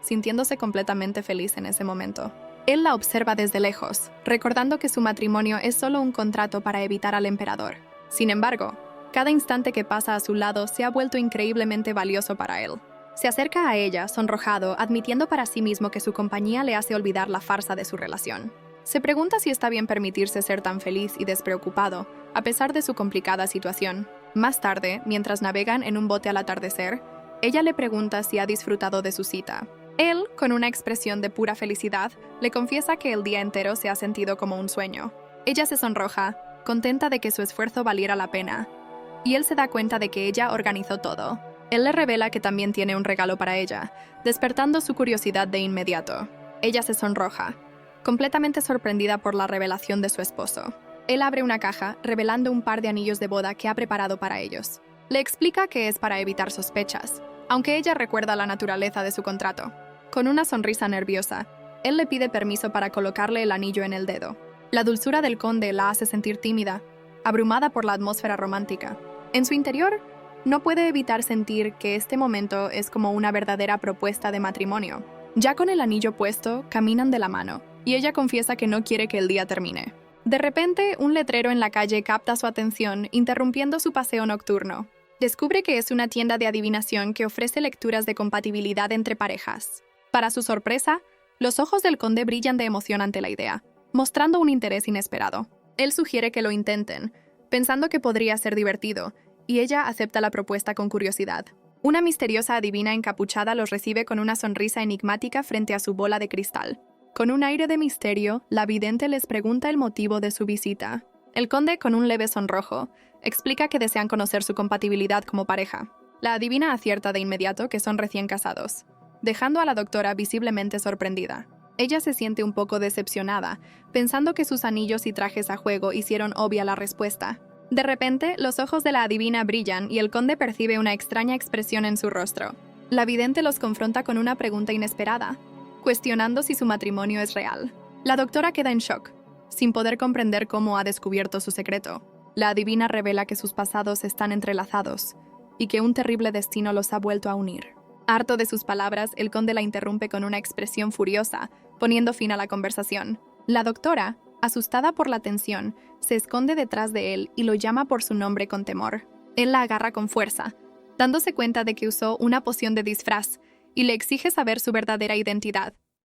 Speaker 1: sintiéndose completamente feliz en ese momento. Él la observa desde lejos, recordando que su matrimonio es solo un contrato para evitar al emperador. Sin embargo, cada instante que pasa a su lado se ha vuelto increíblemente valioso para él. Se acerca a ella, sonrojado, admitiendo para sí mismo que su compañía le hace olvidar la farsa de su relación. Se pregunta si está bien permitirse ser tan feliz y despreocupado, a pesar de su complicada situación. Más tarde, mientras navegan en un bote al atardecer, ella le pregunta si ha disfrutado de su cita. Él, con una expresión de pura felicidad, le confiesa que el día entero se ha sentido como un sueño. Ella se sonroja, contenta de que su esfuerzo valiera la pena, y él se da cuenta de que ella organizó todo. Él le revela que también tiene un regalo para ella, despertando su curiosidad de inmediato. Ella se sonroja, completamente sorprendida por la revelación de su esposo. Él abre una caja, revelando un par de anillos de boda que ha preparado para ellos. Le explica que es para evitar sospechas, aunque ella recuerda la naturaleza de su contrato. Con una sonrisa nerviosa, él le pide permiso para colocarle el anillo en el dedo. La dulzura del conde la hace sentir tímida, abrumada por la atmósfera romántica. En su interior, no puede evitar sentir que este momento es como una verdadera propuesta de matrimonio. Ya con el anillo puesto, caminan de la mano, y ella confiesa que no quiere que el día termine. De repente, un letrero en la calle capta su atención, interrumpiendo su paseo nocturno. Descubre que es una tienda de adivinación que ofrece lecturas de compatibilidad entre parejas. Para su sorpresa, los ojos del conde brillan de emoción ante la idea, mostrando un interés inesperado. Él sugiere que lo intenten, pensando que podría ser divertido, y ella acepta la propuesta con curiosidad. Una misteriosa adivina encapuchada los recibe con una sonrisa enigmática frente a su bola de cristal. Con un aire de misterio, la vidente les pregunta el motivo de su visita. El conde, con un leve sonrojo, explica que desean conocer su compatibilidad como pareja. La adivina acierta de inmediato que son recién casados, dejando a la doctora visiblemente sorprendida. Ella se siente un poco decepcionada, pensando que sus anillos y trajes a juego hicieron obvia la respuesta. De repente, los ojos de la adivina brillan y el conde percibe una extraña expresión en su rostro. La vidente los confronta con una pregunta inesperada, cuestionando si su matrimonio es real. La doctora queda en shock, sin poder comprender cómo ha descubierto su secreto. La adivina revela que sus pasados están entrelazados y que un terrible destino los ha vuelto a unir. Harto de sus palabras, el conde la interrumpe con una expresión furiosa, poniendo fin a la conversación. La doctora, asustada por la tensión, se esconde detrás de él y lo llama por su nombre con temor. Él la agarra con fuerza, dándose cuenta de que usó una poción de disfraz, y le exige saber su verdadera identidad.